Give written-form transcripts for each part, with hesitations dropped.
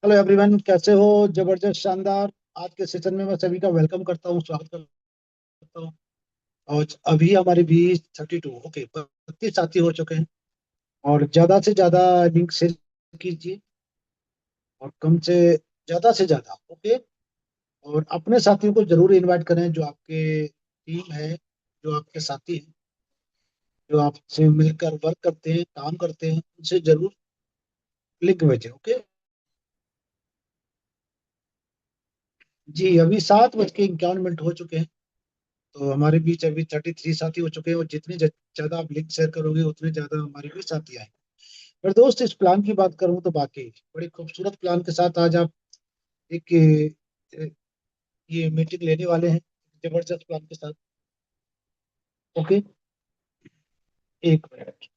Hello everyone, कैसे हो? जबरदस्त, शानदार। आज के सेशन में मैं सभी का वेलकम करता हूँ, स्वागत करता हूँ। और अभी हमारे बीच 32, ओके, 32 साथी हो चुके हैं। और ज्यादा से ज्यादा लिंक शेयर कीजिए, और कम से ज्यादा, ओके। और अपने साथियों को जरूर इनवाइट करें, जो आपके टीम है, जो आपके साथी हैं, जो आपसे मिलकर वर्क करते हैं, काम करते हैं, उनसे जरूर लिंक भेजें, ओके। जी, अभी 7:51 हो चुके हैं। तो हमारे बीच अभी 33 साथी हो चुके हैं, और जितने ज्यादा आप लिंक शेयर करोगे उतने ज्यादा हमारे बीच साथी आएंगे। पर दोस्त, इस प्लान की बात करूं तो बाकी बड़ी खूबसूरत प्लान के साथ आज आप एक ये मीटिंग लेने वाले हैं, जबरदस्त प्लान के साथ, ओके। एक मिनट,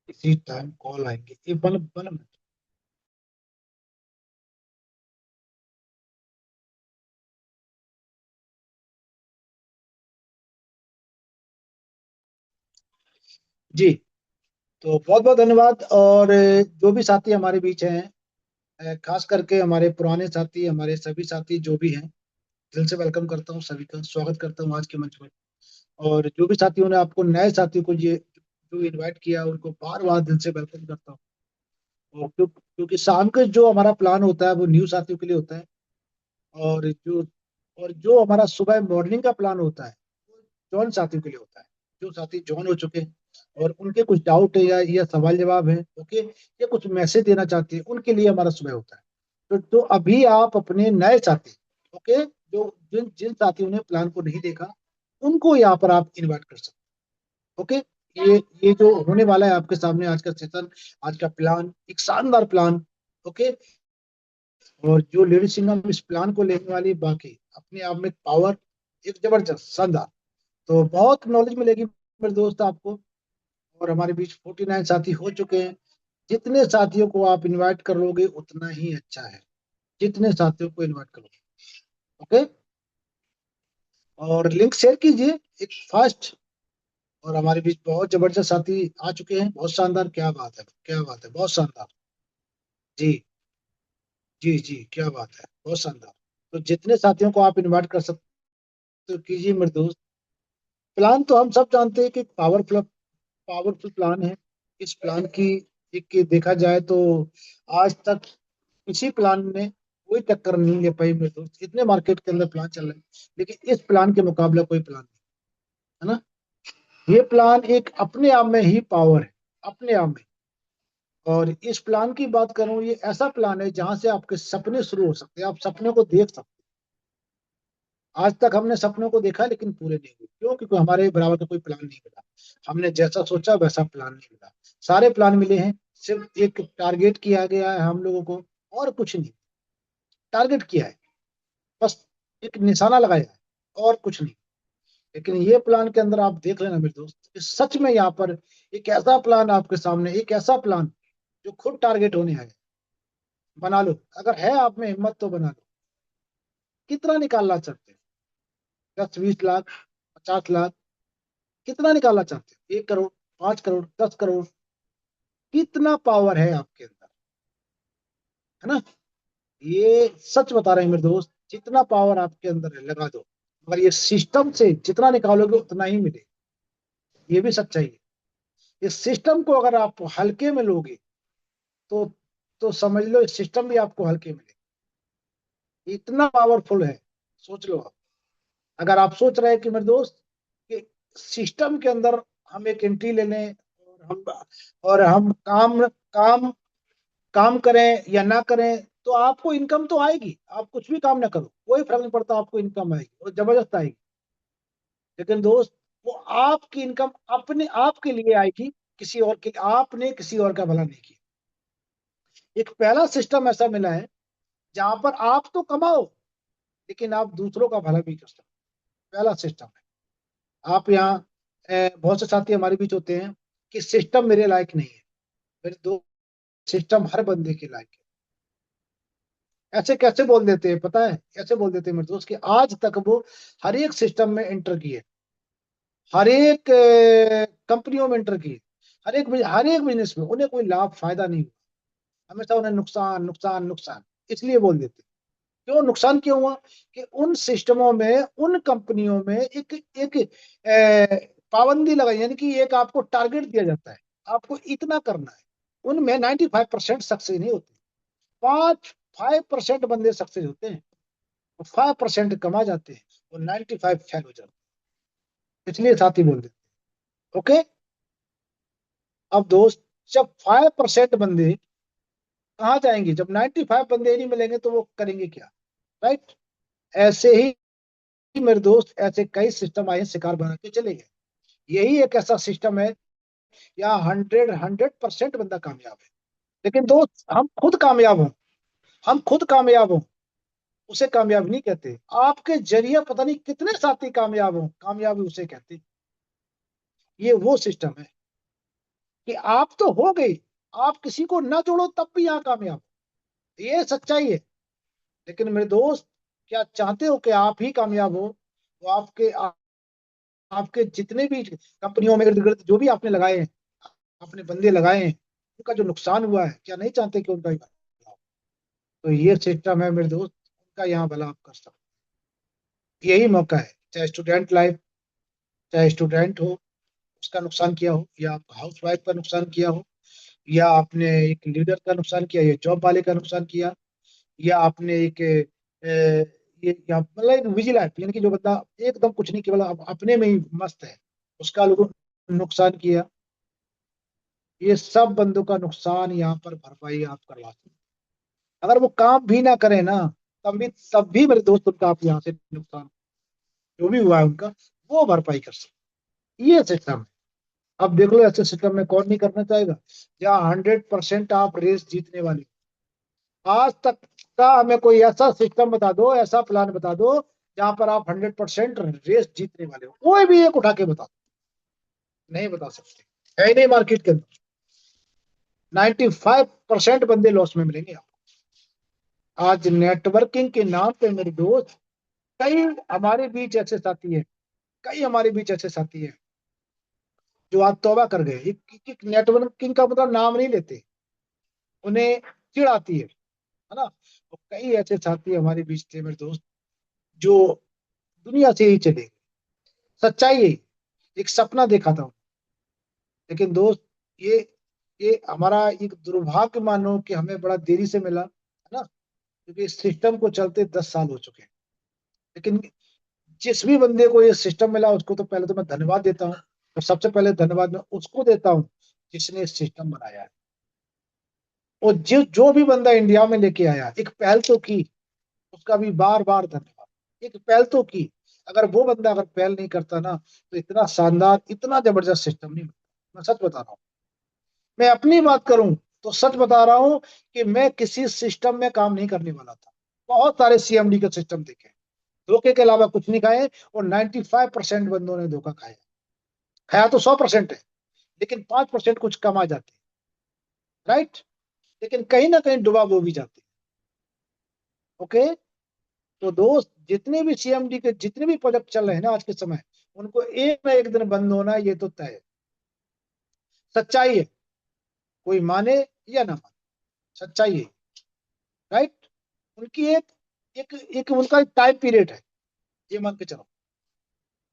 इसी टाइम कॉल आएंगे, ये वन वन मिनट। जी, तो बहुत बहुत धन्यवाद। और जो भी साथी हमारे बीच हैं, खास करके हमारे पुराने साथी, हमारे सभी साथी जो भी हैं, दिल से वेलकम करता हूँ, सभी का स्वागत करता हूँ आज के मंच में। और जो भी साथियों ने आपको, नए साथियों को ये जो इनवाइट किया, उनको बार बार दिल से वेलकम करता हूँ। और क्योंकि शाम का जो हमारा प्लान होता है वो न्यू साथियों के लिए होता है। और जो हमारा सुबह मॉर्निंग का प्लान होता है, वो जॉन साथियों के लिए होता है, जो साथी जॉन हो चुके हैं और उनके कुछ डाउट है, या सवाल जवाब है, ओके, या कुछ मैसेज देना चाहते हैं, उनके लिए हमारा सुबह होता है। तो अभी आप अपने नए साथी, ओके, जो जिन जिन साथियों ने प्लान को नहीं देखा, उनको यहाँ पर आप इनवाइट कर सकते हैं, ओके। ये जो होने वाला है आपके सामने, आज का सेशन, आज का प्लान एक शानदार प्लान, ओके। और जो लेडी सिंघम इस प्लान को लेने वाली, बाकी अपने आप में पावर एक जबरदस्त, शानदार। तो बहुत नॉलेज मिलेगी मेरे दोस्त आपको। और हमारे बीच 49 साथी हो चुके हैं। जितने साथियों को आप इनवाइट कर लोगे उतना ही अच्छा है, जितने साथियों को इनवाइट करोगे, ओके। और लिंक शेयर कीजिए एक फास्ट। और हमारे बीच बहुत जबरदस्त साथी आ चुके हैं, बहुत शानदार, क्या बात है, क्या बात है, बहुत शानदार। जी, जी, जी, क्या बात है, बहुत शानदार। तो जितने साथियों को आप इनवाइट कर सकते हो कीजिए मेरे दोस्त। प्लान तो हम सब जानते हैं कि पावरफुल पावरफुल प्लान है। इस प्लान की एक देखा जाए तो आज तक किसी प्लान ने कोई टक्कर नहीं ले पाई मेरे दोस्त। इतने मार्केट के अंदर प्लान चल रहे हैं, लेकिन इस प्लान के मुकाबला कोई प्लान नहीं, है ना। ये प्लान एक अपने आप में ही पावर है, अपने आप में। और इस प्लान की बात करूं, ये ऐसा प्लान है जहां से आपके सपने शुरू हो सकते हैं, आप सपने को देख सकते हैं। आज तक हमने सपनों को देखा, लेकिन पूरे नहीं हुए, क्यों? क्योंकि हमारे बराबर का कोई प्लान नहीं मिला। हमने जैसा सोचा वैसा प्लान नहीं मिला। सारे प्लान मिले हैं, सिर्फ एक टारगेट किया गया है हम लोगों को, और कुछ नहीं। टारगेट किया है, बस एक निशाना लगाया है, और कुछ नहीं। लेकिन ये प्लान के अंदर आप देख लेना मेरे दोस्त, कि सच में यहाँ पर एक ऐसा प्लान आपके सामने, एक ऐसा प्लान जो खुद टारगेट होने है। बना लो, अगर है आप में हिम्मत तो बना लो। कितना निकालना चाहते हैं? 10, 20 लाख, 50 लाख? कितना निकालना चाहते हैं? 1 करोड़, 5 करोड़, 10 करोड़? कितना पावर है आपके अंदर, है ना। ये सच बता रहे हैं मेरे दोस्त, जितना पावर आपके अंदर है लगा दो, मगर ये सिस्टम से जितना निकालोगे उतना ही मिले। ये भी सच्चाई है। इस सिस्टम को अगर आप हल्के में लोगे, तो समझ लो इस सिस्टम भी आपको हल्के में ले, इतना पावरफुल है। सोच लो आप। अगर आप सोच रहे हैं कि मेरे दोस्त, कि सिस्टम के अंदर हम एक एंट्री ले लें, और हम काम काम काम करें या ना करें, तो आपको इनकम तो आएगी। आप कुछ भी काम ना करो, कोई फर्क नहीं पड़ता, आपको इनकम आएगी और जबरदस्त आएगी। लेकिन दोस्त, वो आपकी इनकम अपने आप के लिए आएगी, किसी और के, आपने किसी और का भला नहीं किया। एक पहला सिस्टम ऐसा मिला है जहां पर आप तो कमाओ, लेकिन आप दूसरों का भला भी कर सकते हो। पहला सिस्टम है। आप यहाँ, बहुत से साथी हमारे बीच होते हैं कि सिस्टम मेरे लायक नहीं है। मेरे दो, सिस्टम हर बंदे के लायक है। ऐसे कैसे बोल देते हैं पता है? ऐसे बोल देते हैं मेरे दोस्त, कि आज तक वो हर एक सिस्टम में एंटर किए, हर एक कंपनियों में एंटर किए, हर एक बिजनेस में उन्हें कोई लाभ फायदा नहीं हुआ। हमेशा उन्हें नुकसान नुकसान नुकसान इसलिए बोल देते। क्यों नुकसान क्यों हुआ? कि उन सिस्टमों में, उन कंपनियों में एक एक पाबंदी लगाई, यानी कि एक आपको टारगेट दिया जाता है, आपको इतना करना है। उनमें 95% सक्सेस नहीं होते, 5% बंदे सक्सेस होते हैं, 5% कमा जाते हैं और 95 फेल हो जाते हैं, इसलिए साथी बोल देते हैं। ओके। अब दोस्त, जब 5% बंदे कहाँ जाएंगे, जब 95 बंदे ही नहीं मिलेंगे तो वो करेंगे क्या? राइट। ऐसे ही मेरे दोस्त, ऐसे कई सिस्टम आए हैं, शिकार बना के चले गए। यही एक ऐसा सिस्टम है, यहाँ 100% बंदा कामयाब है। लेकिन दोस्त, हम खुद कामयाब हों, हम खुद कामयाब हों, उसे कामयाब नहीं कहते। आपके जरिए पता नहीं कितने साथी कामयाब हों, कामयाबी उसे कहते हैं। ये वो सिस्टम है कि आप तो हो गई, आप किसी को ना जोड़ो तब भी यहाँ कामयाब हो। ये सच्चाई है। लेकिन मेरे दोस्त, क्या चाहते हो कि आप ही कामयाब हो? तो आपके जितने भी कंपनियों में इर्द गिर्द जो भी आपने लगाए हैं, अपने बंदे लगाए हैं, उनका जो नुकसान हुआ है, क्या नहीं चाहते कि उनका ही भला हो? तो ये सिस्टम है मेरे दोस्त, उनका यहाँ भला आप कर सकते हो। यही मौका है, चाहे स्टूडेंट लाइफ, चाहे स्टूडेंट हो, उसका नुकसान किया हो, या आप हाउस वाइफ का नुकसान किया हो, या आपने एक लीडर का नुकसान किया, या जॉब वाले का नुकसान किया, या आपने एक ये या मतलब एक बिजी लाइफ, यानी कि जो बंदा एकदम कुछ नहीं, केवल अपने में ही मस्त है, उसका लोगों नुकसान किया। ये सब बंदों का नुकसान यहाँ पर भरपाई आप करवा सकते हैं। अगर वो काम भी ना करे ना, तब भी मेरे दोस्त, उनका आप यहाँ से नुकसान जो भी हुआ है उनका, वो भरपाई कर सकते हैं। ये सिस्टम है। अब देख लो, ऐसे सिस्टम में कौन नहीं करना चाहेगा, जहाँ 100% आप रेस जीतने वाले हो। आज तक का हमें कोई ऐसा सिस्टम बता दो, ऐसा प्लान बता दो, जहां पर आप 100% रेस जीतने वाले हो, कोई भी एक उठा के बता दो। नहीं बता सकते, है ही नहीं मार्केट के अंदर। 95% बंदे लॉस में मिलेंगे आपको। आज नेटवर्किंग के नाम पे मेरे दोस्त, कई हमारे बीच ऐसे साथी हैं, कई हमारे बीच ऐसे साथी हैं जो आज तौबा कर गए। एक नेटवर्किंग का मतलब नाम नहीं लेते, उन्हें चिढ़ आती है ना। तो कई ऐसे साथी हमारे बीच थे मेरे दोस्त, जो दुनिया से ही चले गए। सच्चाई है, एक सपना देखा था। लेकिन दोस्त, ये ये हमारा एक दुर्भाग्य मानो कि हमें बड़ा देरी से मिला, है ना, क्योंकि इस सिस्टम को चलते 10 साल हो चुके हैं। लेकिन जिस भी बंदे को ये सिस्टम मिला, उसको तो पहले तो मैं धन्यवाद देता हूँ। और सबसे पहले धन्यवाद मैं उसको देता हूँ जिसने इस सिस्टम बनाया है। और जो भी बंदा इंडिया में लेके आया, एक पहल तो की, उसका भी बार बार धन्यवाद। एक पहल तो की। अगर वो बंदा अगर पहल नहीं करता ना, तो इतना शानदार, इतना जबरदस्त सिस्टम नहीं बनता। मैं सच बता रहा हूँ। मैं अपनी बात करूं तो सच बता रहा हूं कि मैं किसी सिस्टम में काम नहीं करने वाला था। बहुत सारे सीएमडी के सिस्टम देखे, धोखे के अलावा कुछ नहीं खाए, और 95% बंदों ने धोखा खाया। खाया तो 100% है, लेकिन 5% कुछ कमा जाते हैं। राइट। लेकिन कहीं ना कहीं डुबा वो भी जाते हैं। ओके। तो दोस्त, जितने भी सीएमडी के जितने भी प्रोजेक्ट चल रहे हैं ना आज के समय, उनको एक ना एक दिन बंद होना, ये तो तय है। सच्चाई है, कोई माने या ना माने, सच्चाई है। राइट। उनकी एक उनका टाइम पीरियड है, ये मान के चलो।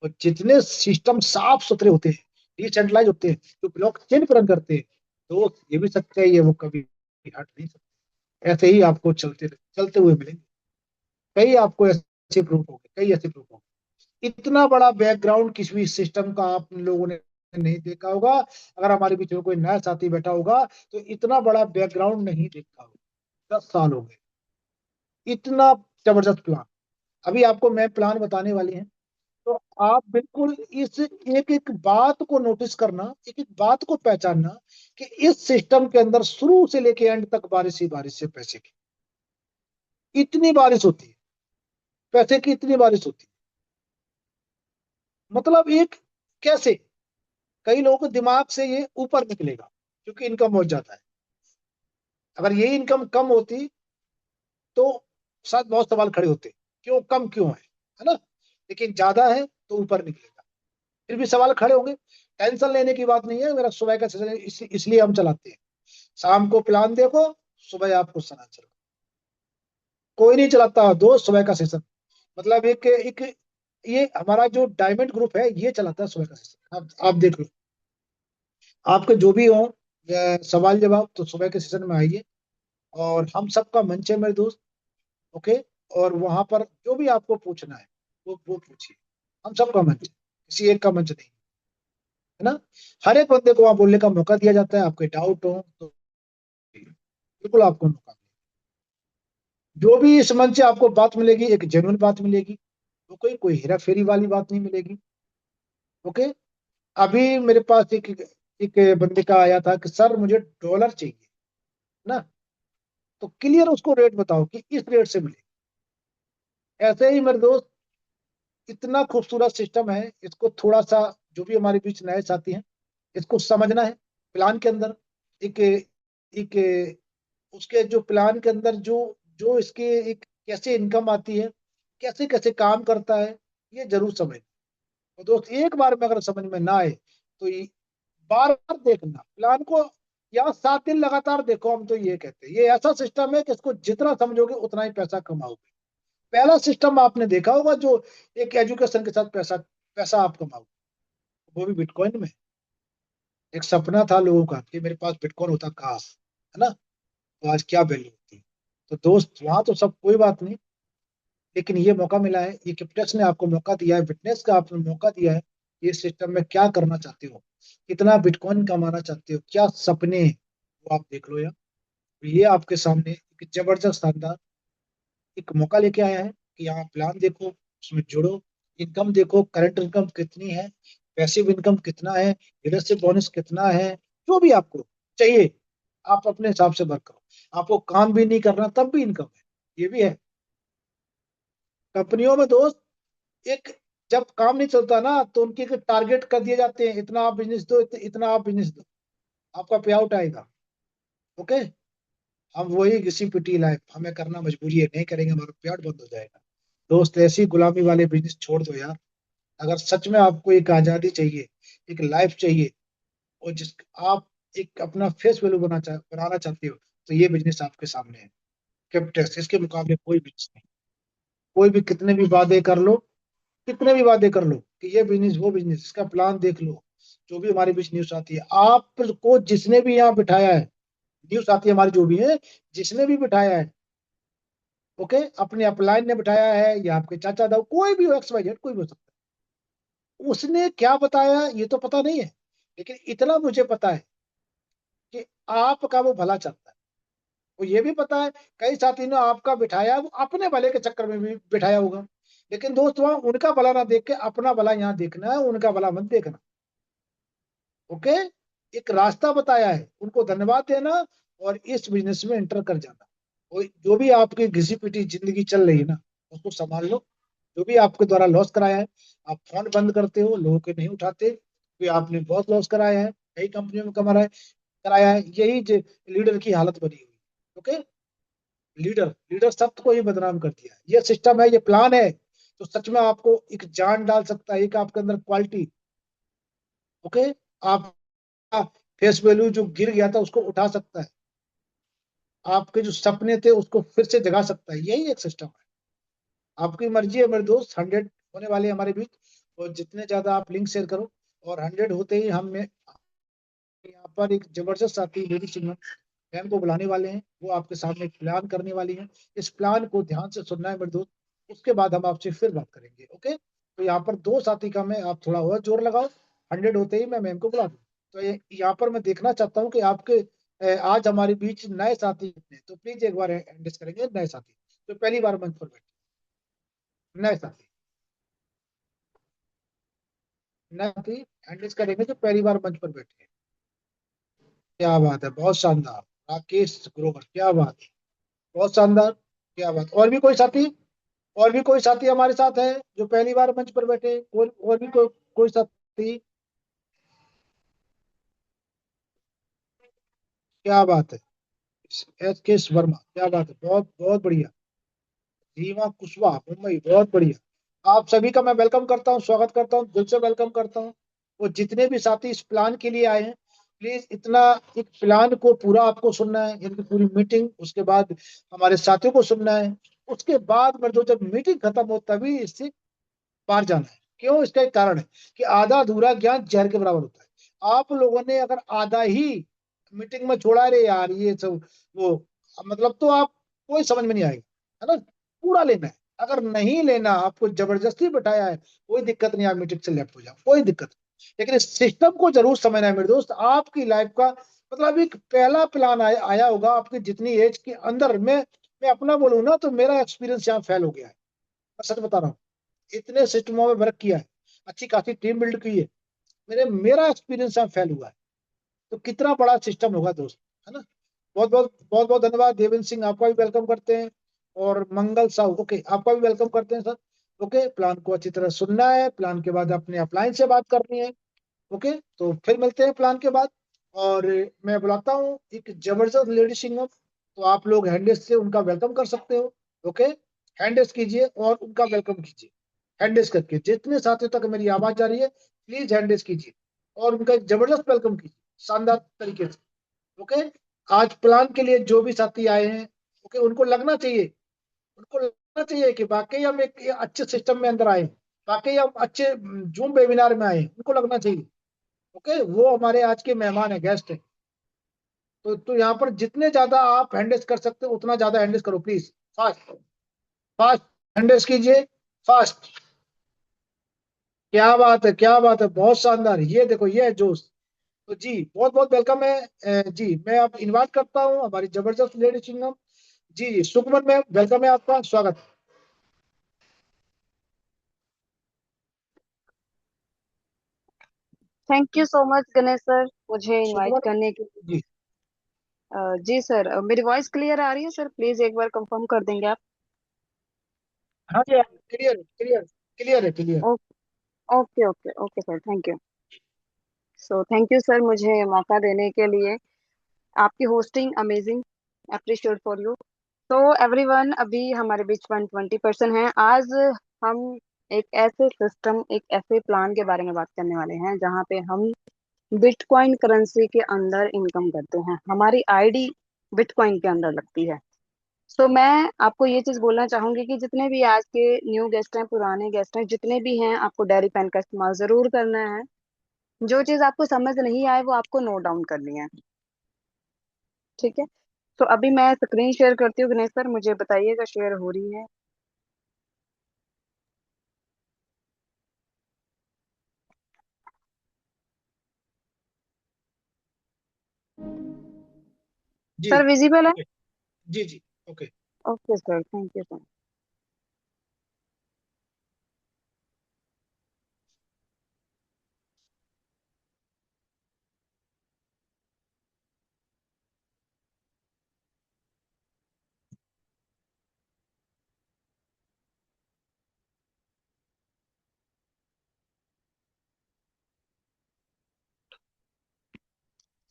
और जितने सिस्टम साफ सुथरे होते हैं, डिसेंट्रलाइज होते हैं, जो ब्लॉकचेन पर रन करते हैं, तो ये भी सच्चाई है, वो कभी हट नहीं सकते। ऐसे ही आपको चलते चलते हुए मिलेंगे। कई आपको ऐसे प्रूफ होंगे, कई ऐसे प्रूफ होंगे। इतना बड़ा बैकग्राउंड किसी भी सिस्टम का आप लोगों ने नहीं देखा होगा। अगर हमारे बीच में कोई नया साथी बैठा होगा, तो इतना बड़ा बैकग्राउंड नहीं देखा होगा। 10 साल हो गए, इतना जबरदस्त प्लान। अभी आपको मैं प्लान बताने वाली हैं, तो आप बिल्कुल इस एक एक बात को नोटिस करना, एक एक बात को पहचानना, कि इस सिस्टम के अंदर शुरू से लेके एंड तक बारिश ही बारिश है पैसे की। इतनी बारिश होती है, पैसे की इतनी बारिश होती है। मतलब एक, कैसे, कई लोगों के दिमाग से ये ऊपर निकलेगा, क्योंकि इनकम बहुत ज्यादा है। अगर ये इनकम कम होती, तो शायद बहुत सवाल खड़े होते, क्यों कम क्यों है ना। लेकिन ज्यादा है तो ऊपर निकलेगा, फिर भी सवाल खड़े होंगे। टेंशन लेने की बात नहीं है। मेरा सुबह का सेशन इसलिए हम चलाते हैं। शाम को प्लान देखो, सुबह आप क्वेश्चन आंसर, कोई नहीं चलाता दोस्त सुबह का सेशन। मतलब एक एक ये हमारा जो डायमंड ग्रुप है ये चलाता है सुबह का सेशन। आप देख लो, आपके जो भी हो सवाल जवाब तो सुबह के सेशन में आइए, और हम सबका मंच है मेरे दोस्त। ओके, और वहां पर जो भी आपको पूछना है वो पूछिए। हम सबका मंच है, किसी एक का मंच नहीं, है ना। हर एक बंदे को वहां बोलने का मौका दिया जाता है, आपके डाउट हो तो बिल्कुल आपको मौका। जो भी इस मंच से आपको बात मिलेगी एक जेन्युइन बात मिलेगी, तो कोई कोई हेरा फेरी वाली बात नहीं मिलेगी। ओके, अभी मेरे पास एक बंदे का आया था कि सर मुझे डॉलर चाहिए ना, तो क्लियर उसको रेट बताओ कि इस रेट से मिले। ऐसे ही मेरे दोस्त इतना खूबसूरत सिस्टम है, इसको थोड़ा सा जो भी हमारे बीच नए साथी हैं इसको समझना है। प्लान के अंदर एक एक उसके जो प्लान के अंदर जो जो इसके एक कैसे इनकम आती है, कैसे कैसे काम करता है, ये जरूर समझ। तो दोस्त एक बार में अगर समझ में ना आए तो ये बार बार देखना प्लान को, या 7 दिन लगातार देखो। हम तो ये कहते हैं ये ऐसा सिस्टम है कि इसको जितना समझोगे उतना ही पैसा कमाओगे। पहला सिस्टम आपने देखा होगा जो एक एजुकेशन के साथ पैसा पैसा आप कमाओगे, वो भी बिटकॉइन में। एक सपना था लोगों का कि मेरे पास बिटकॉइन होता काश, है ना, तो आज क्या वैल्यू होती। तो दोस्त वहां तो सब कोई बात नहीं, लेकिन ये मौका मिला है, ये किप्टेक्स ने आपको मौका दिया है, विटनेस का आपने मौका दिया है। ये सिस्टम में क्या करना चाहते हो, कितना बिटकॉइन कमाना चाहते हो, क्या सपने हैं, वो आप देख लो यार। ये आपके सामने एक जबरदस्त शानदार एक मौका लेके आया है कि यहाँ प्लान देखो, उसमें जुड़ो, इनकम देखो, करंट इनकम कितनी है, पैसिव इनकम कितना है, लीडरशिप बोनस कितना है, जो भी आपको चाहिए आप अपने हिसाब से वर्क करो। आपको काम भी नहीं करना तब भी इनकम है, ये भी है। कंपनियों में दोस्त एक जब काम नहीं चलता ना तो उनके एक टारगेट कर दिए जाते हैं, इतना आप बिजनेस दो, इतना आप बिजनेस दो, आपका पे आउट आएगा। ओके, हम वही घिसी पिटी लाइफ हमें करना मजबूरी है, नहीं करेंगे हमारा पे आउट बंद हो जाएगा। दोस्त ऐसी गुलामी वाले बिजनेस छोड़ दो यार। अगर सच में आपको एक आजादी चाहिए, एक लाइफ चाहिए, और जिस आप एक अपना फेस वैल्यू बनाना चाहते हो, तो ये बिजनेस आपके सामने है। कैपिटल इसके मुकाबले कोई बिजनेस नहीं। कोई भी कितने भी वादे कर लो, कितने भी वादे कर लो कि ये बिजनेस वो बिजनेस, इसका प्लान देख लो। जो भी हमारे बीच न्यूज आती है, आपको जिसने भी यहाँ बिठाया है, न्यूज आती है हमारी जो भी है, जिसने भी बिठाया है, ओके, अपने अपलाइन ने बिठाया है या आपके चाचा दाऊ, कोई भी हो, एक्स वाई जेड कोई भी हो सकता है, उसने क्या बताया ये तो पता नहीं है, लेकिन इतना मुझे पता है कि आपका वो भला चाहता है। वो ये भी पता है कई साथी ने आपका बिठाया है, वो अपने भले के चक्कर में भी बिठाया होगा, लेकिन दोस्त वहां उनका भला ना देख के अपना भला यहाँ देखना है, उनका भला मत देखना। ओके, एक रास्ता बताया है, उनको धन्यवाद देना और इस बिजनेस में एंटर कर जाना। जो भी आपकी घिसी पिटी जिंदगी चल रही है ना, उसको संभाल लो। जो भी आपके द्वारा लॉस कराया है, आप फोन बंद करते हो, लोगों के नहीं उठाते, कि आपने बहुत लॉस कराया है, कई कंपनियों में कमा रहा है, कराया है, यही लीडर की हालत बनी हुई। ओके, लीडर लीडर शब्द को ही बदनाम कर दिया। ये सिस्टम है, ये प्लान है, तो सच में आपको एक जान डाल सकता है, एक आपके अंदर क्वालिटी। ओके, आप फेस वैल्यू जो गिर गया था उसको उठा सकता है, आपके जो सपने थे उसको फिर से जगा सकता है, यही एक सिस्टम है। आपकी मर्जी है मेरे दोस्त, 100 होने वाले हैं हमारे बीच, और जितने ज्यादा आप लिंक शेयर करो, और 100 होते ही हम यहाँ पर एक जबरदस्त साथी लेडी सिंगम मैम को बुलाने वाले हैं, वो आपके सामने एक प्लान करने वाली है। इस प्लान को ध्यान से सुनना है मेरे दोस्त, उसके बाद हम आपसे फिर बात करेंगे। ओके, तो यहाँ पर 2 साथी का मैं, आप थोड़ा और जोर लगाओ, 100 होते ही मैं मैम को बुला दूँ। तो यहाँ पर मैं देखना चाहता हूँ कि आपके आज हमारे बीच नए साथी कितने हैं। तो प्लीज एक बार एंडर्स करेंगे नए साथी, तो पहली बार मंच पर बैठे नए साथी, नए साथी एंडर्स करेंगे जो पहली बार मंच पर बैठे हैं। क्या बात है, बहुत शानदार। राकेश ग्रोवर, क्या बात है, बहुत शानदार, क्या बात। और भी कोई साथी, और भी कोई साथी हमारे साथ है जो पहली बार मंच पर बैठे, और भी कोई साथी, क्या बात है। एस के वर्मा, क्या बात है, बहुत बहुत बढ़िया। रीमा कुशवाहा मुंबई, बहुत बढ़िया। आप सभी का मैं वेलकम करता हूँ, स्वागत करता हूँ, दिल से वेलकम करता हूँ। वो जितने भी साथी इस प्लान के लिए आए हैं, प्लीज इतना एक प्लान को पूरा आपको सुनना है, यानी कि पूरी मीटिंग, उसके बाद हमारे साथियों को सुनना है, उसके बाद मेरे दोस्त जब मीटिंग खत्म हो तभी इससे पार जाना है। क्यों? इसका एक कारण है कि आधा अधूरा ज्ञान जहर के बराबर होता है। आप लोगों ने अगर आधा ही मीटिंग में छोड़ा, रे यार ये सब वो, मतलब तो आप कोई समझ में नहीं आएगा, है ना? पूरा लेना है। अगर नहीं लेना, आपको जबरदस्ती बिठाया है, कोई दिक्कत नहीं, आप मीटिंग से लेफ्ट हो जाओ, कोई दिक्कत नहीं। लेकिन इस सिस्टम को जरूर समझना है मेरे दोस्त। आपकी लाइफ का मतलब एक पहला प्लान आया होगा आपकी जितनी एज के अंदर में। मैं अपना बोलूँ ना तो मेरा एक्सपीरियंस यहाँ फेल हो गया है, मैं सच बता रहा हूँ। इतने सिस्टमों में वर्क किया है, अच्छी खासी टीम बिल्ड की है, मेरा एक्सपीरियंस यहाँ फेल हुआ है। तो कितना बड़ा सिस्टम होगा दोस्त, है ना? बहुत बहुत धन्यवाद। देवेंद्र सिंह आपका भी वेलकम करते हैं, और मंगल साहू, ओके, आपका भी वेलकम करते हैं सर। ओके, प्लान को अच्छी तरह सुनना है, प्लान के बाद अपने अपलाइन से बात करनी है। ओके, तो फिर मिलते हैं प्लान के बाद। और मैं बुलाता हूँ एक जबरदस्त लेडी सिंगर, तो आप लोग हैंडल्स से उनका वेलकम कर सकते हो। ओके, हैंडल्स कीजिए और उनका वेलकम कीजिए। हैंडल्स करके जितने साथियों तक मेरी आवाज जा रही है, प्लीज हैंडल्स कीजिए और उनका एक जबरदस्त वेलकम कीजिए, शानदार तरीके से। ओके, आज प्लान के लिए जो भी साथी आए हैं, ओके, उनको लगना चाहिए, उनको लगना चाहिए कि वाकई हम एक अच्छे सिस्टम में अंदर आए, वाकई हम अच्छे जूम वेबिनार में आए, उनको लगना चाहिए। ओके, वो हमारे आज के मेहमान है, गेस्ट है। तो यहाँ पर जितने ज्यादा आप हैंडल्स कर सकते हो उतना ज्यादा हैंडल्स करो प्लीज। फास्ट, फास्ट हैंडल्स कीजिए, फास्ट। क्या बात है, क्या बात है, बहुत शानदार, ये देखो ये है जोश। तो जी बहुत बहुत वेलकम है। जी मैं आप इनवाइट करता हूँ हमारी जबरदस्त लेडी सिंगम। जी सुखमन मैम, वेलकम है आपका, स्वागत। Thank you so much Ganesh sir, मुझे इनवाइट सुखमन करने के लिए। जी। जी सर, मेरी वॉइस क्लियर आ रही है सर? प्लीज एक बार कंफर्म कर देंगे आप? हाँ जी, क्लियर क्लियर क्लियर है, clear. Okay okay okay sir, thank you. So thank you sir मुझे मौका देने के लिए। आपकी hosting amazing, appreciate for you. तो एवरीवन, अभी हमारे बीच 120 पर्सन हैं। आज हम एक ऐसे सिस्टम, एक ऐसे प्लान के बारे में बात करने वाले हैं जहाँ पे हम बिटकॉइन करेंसी के अंदर इनकम करते हैं। हमारी आईडी बिटकॉइन के अंदर लगती है। सो मैं आपको ये चीज बोलना चाहूंगी कि जितने भी आज के न्यू गेस्ट हैं, पुराने गेस्ट हैं, जितने भी हैं, आपको डेयरी पेन का इस्तेमाल जरूर करना है। जो चीज आपको समझ नहीं आए वो आपको नोट डाउन करनी है, ठीक है? तो अभी मैं स्क्रीन शेयर करती हूँ। गणेश सर मुझे बताइएगा शेयर हो रही है? जी सर विजिबल है? ओके, जी जी, okay. Okay sir, thank you sir.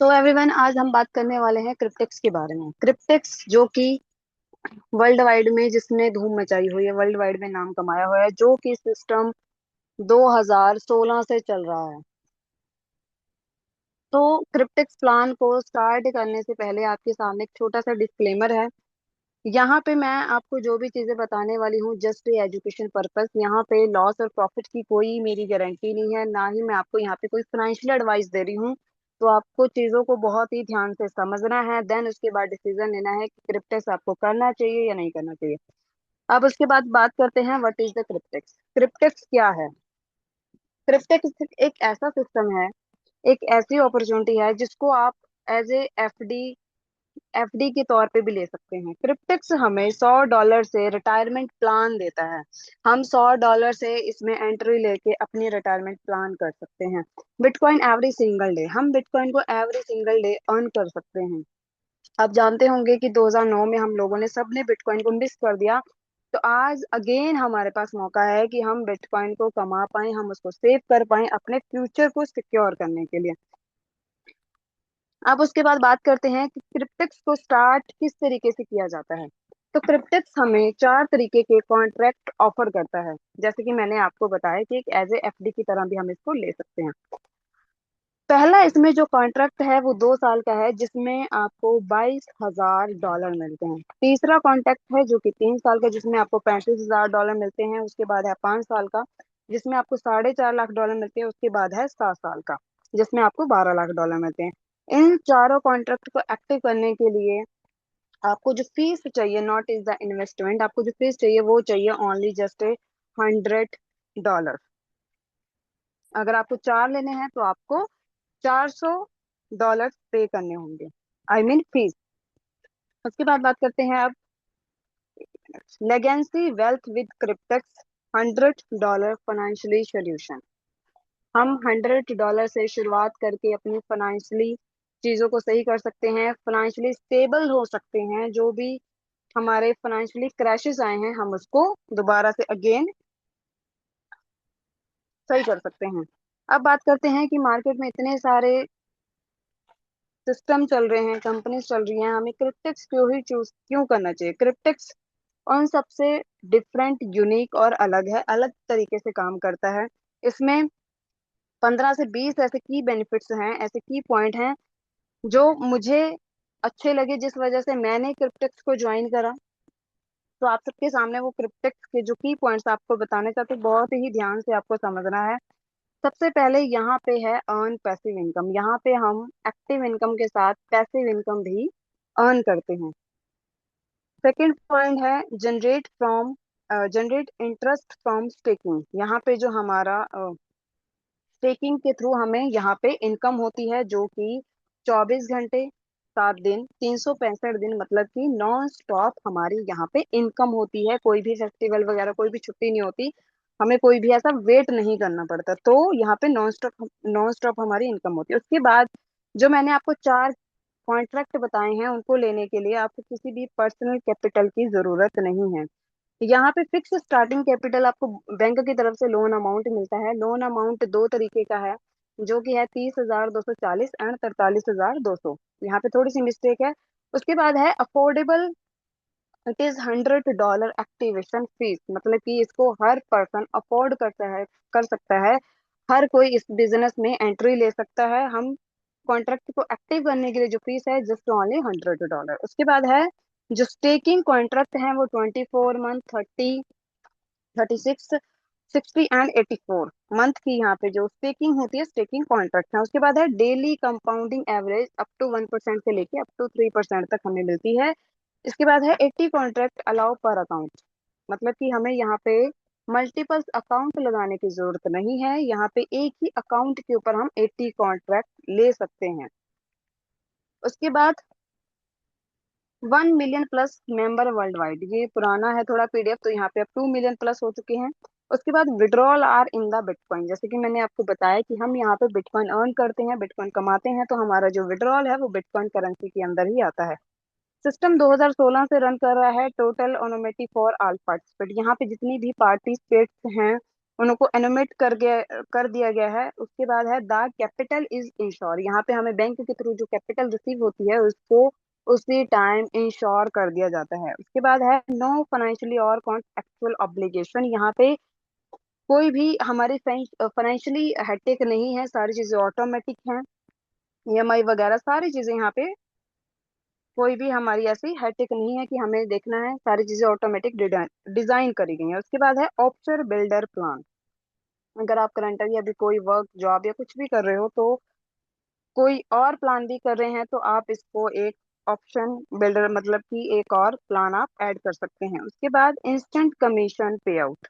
तो एवरीवन, आज हम बात करने वाले हैं क्रिप्टेक्स के बारे में। क्रिप्टेक्स जो कि वर्ल्ड वाइड में जिसने धूम मचाई हुई है, वर्ल्ड वाइड में नाम कमाया हुआ है, जो कि सिस्टम 2016 से चल रहा है। तो क्रिप्टेक्स प्लान को स्टार्ट करने से पहले आपके सामने एक छोटा सा डिस्क्लेमर है। यहाँ पे मैं आपको जो भी चीजें बताने वाली हूँ जस्ट एजुकेशन पर्पस। यहाँ पे लॉस और प्रॉफिट की कोई मेरी गारंटी नहीं है, ना ही मैं आपको यहाँ पे कोई फाइनेंशियल एडवाइस दे रही हूँ। तो आपको चीजों को बहुत ही ध्यान से समझना है, देन उसके बाद डिसीजन लेना है कि क्रिप्टेक्स आपको करना चाहिए या नहीं करना चाहिए। अब उसके बाद बात करते हैं व्हाट इज द क्रिप्टेक्स। क्रिप्टेक्स क्या है? क्रिप्टेक्स एक ऐसा सिस्टम है, एक ऐसी अपॉर्चुनिटी है जिसको आप एज ए एफडी के तौर पे भी ले सकते हैं। क्रिप्टेक्स हमें $100 से रिटायरमेंट प्लान देता है। हम $100 से इसमें एंट्री लेके अपनी रिटायरमेंट प्लान कर सकते हैं। बिटकॉइन एवरी सिंगल डे, हम बिटकॉइन को एवरी सिंगल डे अर्न कर सकते हैं। आप जानते होंगे कि 2009 में हम लोगों ने सबने बिटकॉइन को मिस कर दिया। तो आज अगेन हमारे पास मौका है कि हम बिटकॉइन को कमा पाए, हम उसको सेव कर पाए अपने फ्यूचर को सिक्योर करने के लिए। अब उसके बाद बात करते हैं कि क्रिप्टेक्स को स्टार्ट किस तरीके से किया जाता है। तो क्रिप्टेक्स हमें 4 तरीके के कॉन्ट्रैक्ट ऑफर करता है, जैसे कि मैंने आपको बताया कि एक एज ए एफडी की तरह भी हम इसको ले सकते हैं। पहला इसमें जो कॉन्ट्रैक्ट है वो 2 साल का है, जिसमें आपको $22,000 मिलते हैं। तीसरा कॉन्ट्रैक्ट है जो कि 3 साल का, जिसमें आपको $35,000 मिलते हैं। उसके बाद है 5 साल का, जिसमें आपको $4.5 लाख मिलते हैं। उसके बाद है 7 साल का, जिसमें आपको $12 लाख मिलते हैं। इन चारों कॉन्ट्रैक्ट को एक्टिव करने के लिए आपको जो फीस चाहिए, नॉट इज द इन्वेस्टमेंट, आपको जो फीस चाहिए वो चाहिए ओनली जस्ट $100। अगर आपको चार लेने हैं तो आपको $400 पे करने होंगे, आई मीन फीस। उसके बाद बात करते हैं अब लेगेंसी वेल्थ विद क्रिप्टेक्स $100 फाइनेंशियली सोल्यूशन। हम $100 से शुरुआत करके अपनी फाइनेंशियली चीजों को सही कर सकते हैं, फाइनेंशियली स्टेबल हो सकते हैं। जो भी हमारे फाइनेंशियली क्रैशेस आए हैं हम उसको दोबारा से अगेन सही कर सकते हैं। अब बात करते हैं कि मार्केट में इतने सारे सिस्टम चल रहे हैं, कंपनीज चल रही हैं, हमें क्रिप्टेक्स क्यों करना चाहिए। क्रिप्टेक्स उन सबसे डिफरेंट, यूनिक और अलग है, अलग तरीके से काम करता है। इसमें 15 से 20 ऐसे की बेनिफिट्स हैं, ऐसे की पॉइंट हैं जो मुझे अच्छे लगे, जिस वजह से मैंने क्रिप्टेक्स को ज्वाइन करा। तो आप सबके सामने वो क्रिप्टेक्स के जो की पॉइंट्स आपको बताने चाहते हैं, बहुत ही ध्यान से आपको समझना है। सबसे पहले यहाँ पे है अर्न पैसिव इनकम। यहाँ पे हम एक्टिव इनकम के साथ पैसिव इनकम भी अर्न करते हैं। सेकंड पॉइंट है जनरेट इंटरेस्ट फ्रॉम स्टेकिंग। यहाँ पे जो हमारा स्टेकिंग के थ्रू हमें यहाँ पे इनकम होती है, जो कि 24 घंटे 7 दिन 365 दिन, मतलब कि नॉन स्टॉप हमारी यहाँ पे इनकम होती है। कोई भी फेस्टिवल वगैरह कोई भी छुट्टी नहीं होती, हमें कोई भी ऐसा वेट नहीं करना पड़ता। तो यहाँ पे नॉन स्टॉप हमारी इनकम होती है। उसके बाद जो मैंने आपको 4 कॉन्ट्रैक्ट बताए हैं, उनको लेने के लिए आपको किसी भी पर्सनल कैपिटल की जरूरत नहीं है। यहाँ पे फिक्स स्टार्टिंग कैपिटल आपको बैंक की तरफ से लोन अमाउंट मिलता है। लोन अमाउंट दो तरीके का है, जो कि है 30,240 एंड 43,200। यहाँ पे थोड़ी सी मिस्टेक है। उसके बाद है affordable, it is $100 activation fees, मतलब कि इसको हर पर्सन अफोर्ड करता है, कर सकता है। हर कोई इस बिजनेस में एंट्री ले सकता है। हम कॉन्ट्रैक्ट को एक्टिव करने के लिए जो फीस है जस्ट ओनली $100। उसके बाद है जो स्टेकिंग कॉन्ट्रैक्ट है वो 24 मंथ, 36, 60 एंड 84 मंथ की यहाँ पे जो स्टेकिंग होती है, स्टेकिंग कॉन्ट्रैक्ट है। उसके बाद है daily compounding average up to 1% से लेके अप टू 3% तक हमें मिलती है। इसके बाद है 80 कॉन्ट्रैक्ट अलाउ पर अकाउंट, मतलब कि हमें यहाँ पे मल्टीपल अकाउंट लगाने की जरूरत नहीं है। यहाँ पे एक ही अकाउंट के ऊपर हम 80 कॉन्ट्रैक्ट ले सकते हैं। उसके बाद 1 million plus member world wide, ये पुराना है थोड़ा पीडीएफ, तो यहाँ पे अब 2 मिलियन प्लस हो चुके हैं। उसके बाद withdrawal are in the bitcoin, जैसे कि मैंने आपको बताया कि हम यहाँ पे बिटकॉइन अर्न करते हैं, बिटकॉइन कमाते हैं, तो हमारा जो विड्रॉल है वो बिटकॉइन करेंसी के अंदर ही आता है। सिस्टम 2016 से रन कर रहा है। टोटल ओनोमेटी फॉर ऑल पार्टिसिपेट, यहाँ पे जितनी भी पार्टिसिपेट्स हैं उनको एनोमेट कर दिया गया है। उसके बाद है द कैपिटल इज इंश्योर, यहाँ पे हमें बैंक के थ्रू जो कैपिटल रिसीव होती है उसको उसी टाइम इंश्योर कर दिया जाता है। उसके बाद है नो फाइनेंशियली और कॉन्ट्रेक्चुअल ऑब्लिगेशन, यहाँ पे कोई भी हमारी फाइनेंशियली हेडेक नहीं है, सारी चीजें ऑटोमेटिक हैं। ईएमआई वगैरह सारी चीजें यहाँ पे कोई भी हमारी ऐसी हेडेक नहीं है कि हमें देखना है, सारी चीजें ऑटोमेटिक डिजाइन करी गई हैं। उसके बाद है ऑप्शन बिल्डर प्लान। अगर आप करंटली अभी कोई वर्क जॉब या कुछ भी कर रहे हो, तो कोई और प्लान भी कर रहे हैं, तो आप इसको एक ऑप्शन बिल्डर, मतलब कि एक और प्लान आप ऐड कर सकते हैं। उसके बाद इंस्टेंट कमीशन पे आउट,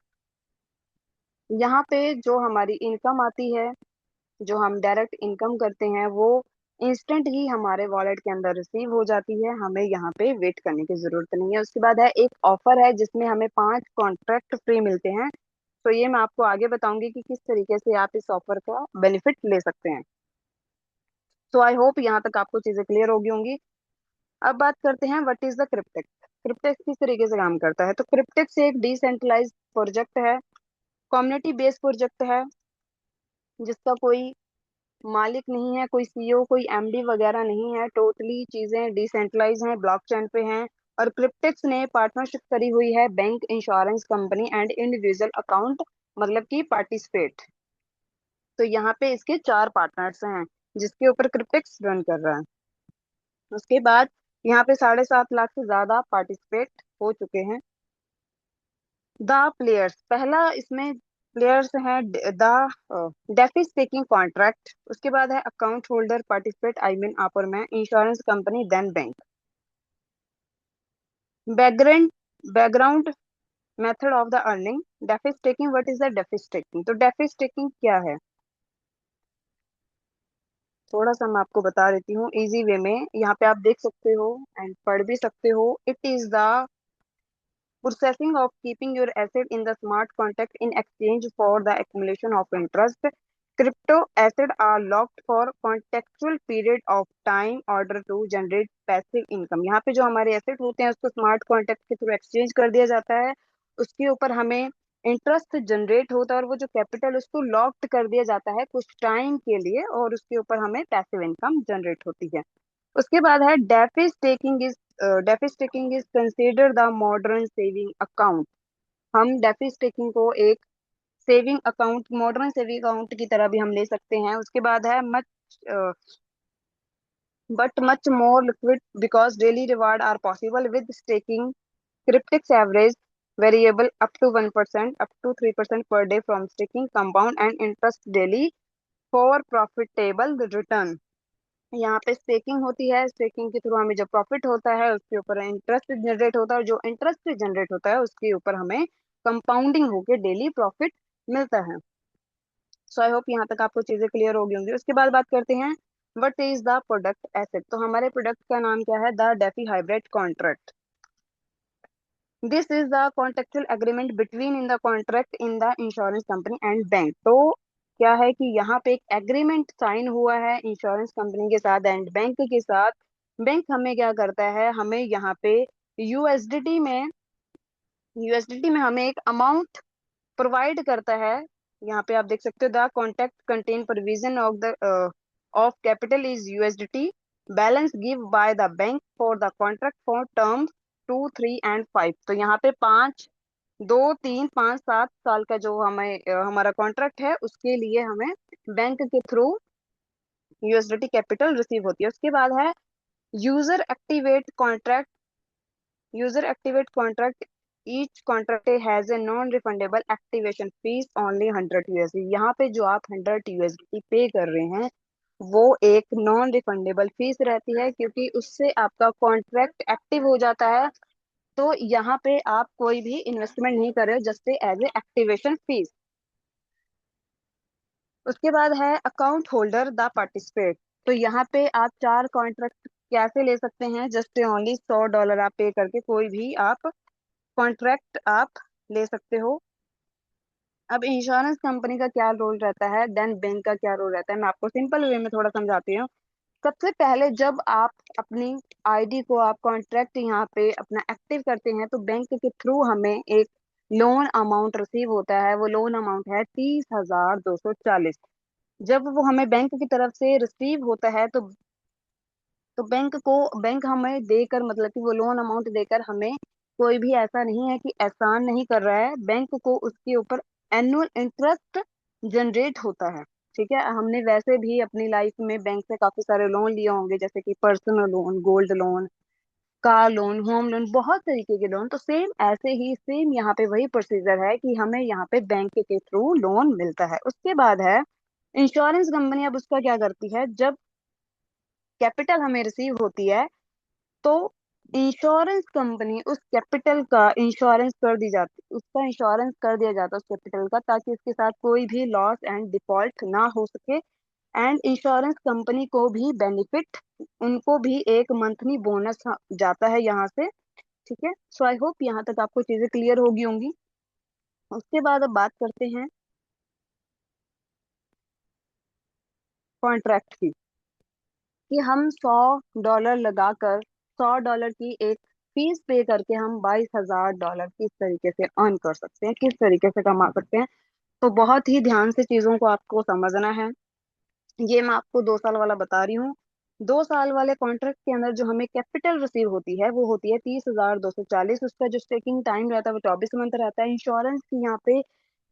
यहाँ पे जो हमारी इनकम आती है, जो हम डायरेक्ट इनकम करते हैं, वो इंस्टेंट ही हमारे वॉलेट के अंदर रिसीव हो जाती है, हमें यहाँ पे वेट करने की जरूरत नहीं है। उसके बाद है एक ऑफर है जिसमें हमें 5 कॉन्ट्रैक्ट फ्री मिलते हैं। तो ये मैं आपको आगे बताऊंगी कि किस तरीके से आप इस ऑफर का बेनिफिट ले सकते हैं। तो आई होप यहाँ तक आपको चीजें क्लियर होगी होंगी। अब बात करते हैं व्हाट इज द क्रिप्टेक्स। क्रिप्टेक्स किस तरीके से काम करता है। तो क्रिप्टेक्स एक डिसेंट्रलाइज प्रोजेक्ट है, कम्युनिटी बेस्ड प्रोजेक्ट है, जिसका कोई मालिक नहीं है, कोई सीईओ कोई एमडी वगैरह नहीं है। टोटली चीजें डिसेंट्रलाइज हैं, ब्लॉकचेन पे हैं। और क्रिप्टेक्स ने पार्टनरशिप करी हुई है bank, insurance company and individual account, मतलब कि पार्टिसिपेट। तो यहाँ पे इसके 4 पार्टनर्स हैं। जिसके ऊपर क्रिप्टेक्स रन कर रहा है। उसके बाद यहाँ पे 7.5 लाख से ज्यादा पार्टिसिपेट हो चुके हैं। द प्लेयर्स, पहला इसमें प्लेयर्स हैं द डेफिस टेकिंग कॉन्ट्रैक्ट, उसके बाद है account holder participate, I mean आप और मैं, insurance company, then bank. Background background method of the earning, DeFi staking, what is the DeFi staking? तो डेफिस टेकिंग क्या है, थोड़ा सा मैं आपको बता देती हूँ इजी वे में, यहाँ पे आप देख सकते हो एंड पढ़ भी सकते हो। It is the processing of keeping your asset in the smart contract in exchange for the accumulation of interest. Crypto assets are locked for contextual period of time order to generate passive income। यहाँ पे जो हमारे asset होते हैं उसको smart contract के through exchange कर दिया जाता है, उसके ऊपर हमें इंटरेस्ट जनरेट होता है, और वो जो कैपिटल उसको लॉक्ड कर दिया जाता है कुछ टाइम के लिए, और उसके ऊपर हमें पैसिव इनकम जनरेट होती है। उसके बाद है DeFi staking is consider the modern saving account. हम डेफिस टेकिंग को एक saving account, modern saving account की तरह भी हम ले सकते हैं। उसके बाद है much more liquid because daily reward are possible with staking. क्रिप्टिक्स average variable up to 1%, up to 3% per day from staking, compound and interest daily for profitable return. यहाँ पे स्टेकिंग होती है, स्टेकिंग के थ्रू हमें जो प्रॉफिट होता है उसके ऊपर इंटरेस्ट जनरेट होता है, और जो इंटरेस्ट जनरेट होता है उसके ऊपर हमें कंपाउंडिंग होके डेली प्रॉफिट मिलता है। सो आई होप यहाँ तक आपको चीजें क्लियर हो गई होंगी। उसके बाद बात करते हैं what is the product asset. तो हमारे प्रोडक्ट का नाम क्या है, the DeFi hybrid contract. This is the contractual agreement between in the contract in the insurance company and bank. तो क्या है कि यहाँ पे एक एग्रीमेंट साइन हुआ है इंश्योरेंस कंपनी के साथ एंड बैंक के साथ। बैंक हमें क्या करता है, हमें यहाँ पे यूएसडीटी में यूएसडीटी में हमें एक अमाउंट प्रोवाइड करता है। यहाँ पे आप देख सकते हो the contract contain provision of capital is USDT, balance give by the bank for the contract for terms 2, 3 and 5। तो यहाँ पे 5, 2, 3, 5, 7 साल का जो हमारा कॉन्ट्रैक्ट है उसके लिए हमें बैंक के थ्रू यूएसडीटी कैपिटल रिसीव होती है। उसके बाद है user activate contract. User activate contract, each contract has a non refundable activation fees only 100 USD. यहाँ पे जो आप 100 यूएसडी पे कर रहे हैं वो एक नॉन रिफंडेबल फीस रहती है, क्योंकि उससे आपका कॉन्ट्रैक्ट एक्टिव हो जाता है। तो यहाँ पे आप कोई भी इन्वेस्टमेंट नहीं कर रहे हो, just as a activation fees. उसके बाद है अकाउंट होल्डर द पार्टिसिपेट। तो यहाँ पे आप 4 कॉन्ट्रैक्ट कैसे ले सकते हैं, जस्ट ओनली $100 आप पे करके कोई भी आप कॉन्ट्रैक्ट आप ले सकते हो। अब इंश्योरेंस कंपनी का क्या रोल रहता है, देन बैंक का क्या रोल रहता है, मैं आपको सिंपल वे में थोड़ा समझाती हूँ। सबसे पहले जब आप अपनी आईडी को आप कॉन्ट्रैक्ट यहाँ पे अपना एक्टिव करते हैं तो बैंक के थ्रू हमें एक लोन अमाउंट रिसीव होता है। वो लोन अमाउंट है 30,240। जब वो हमें बैंक की तरफ से रिसीव होता है तो बैंक हमें देकर, मतलब कि वो लोन अमाउंट देकर हमें कोई भी ऐसा नहीं है कि एहसान नहीं कर रहा है, बैंक को उसके ऊपर एनुअल इंटरेस्ट जनरेट होता है। ठीक है, हमने वैसे भी अपनी लाइफ में बैंक से काफी सारे लोन लिए होंगे, जैसे कि personal loan, gold loan, car loan, home loan, बहुत तरीके के लोन। तो सेम ऐसे ही सेम यहाँ पे वही प्रोसीजर है कि हमें यहाँ पे बैंक के थ्रू लोन मिलता है। उसके बाद है इंश्योरेंस कंपनी। अब उसका क्या करती है, जब कैपिटल हमें रिसीव होती है तो इंश्योरेंस कंपनी उस कैपिटल का इंश्योरेंस कर दी जाती, उसका इंश्योरेंस कर दिया जाता है उस कैपिटल का, ताकि उसके साथ कोई भी लॉस एंड डिफॉल्ट ना हो सके। एंड इंश्योरेंस कंपनी को भी बेनिफिट, उनको भी एक मंथली बोनस जाता है यहाँ से। ठीक है, सो आई होप यहाँ तक आपको चीजें क्लियर होगी होंगी। उसके बाद अब बात करते हैं कॉन्ट्रैक्ट की, कि हम $100 लगाकर, $100 की एक फीस पे करके हम $22,000 किस तरीके से अर्न कर सकते हैं, किस तरीके से कमा सकते हैं। तो बहुत ही ध्यान से चीजों को आपको समझना है। ये मैं आपको 2 साल वाला बता रही हूँ। 2 साल वाले कॉन्ट्रैक्ट के अंदर जो हमें कैपिटल रिसीव होती है वो होती है 30,240। उसका जो स्टेकिंग टाइम रहता है वो 24 मंथ रहता है। इंश्योरेंस की यहाँ पे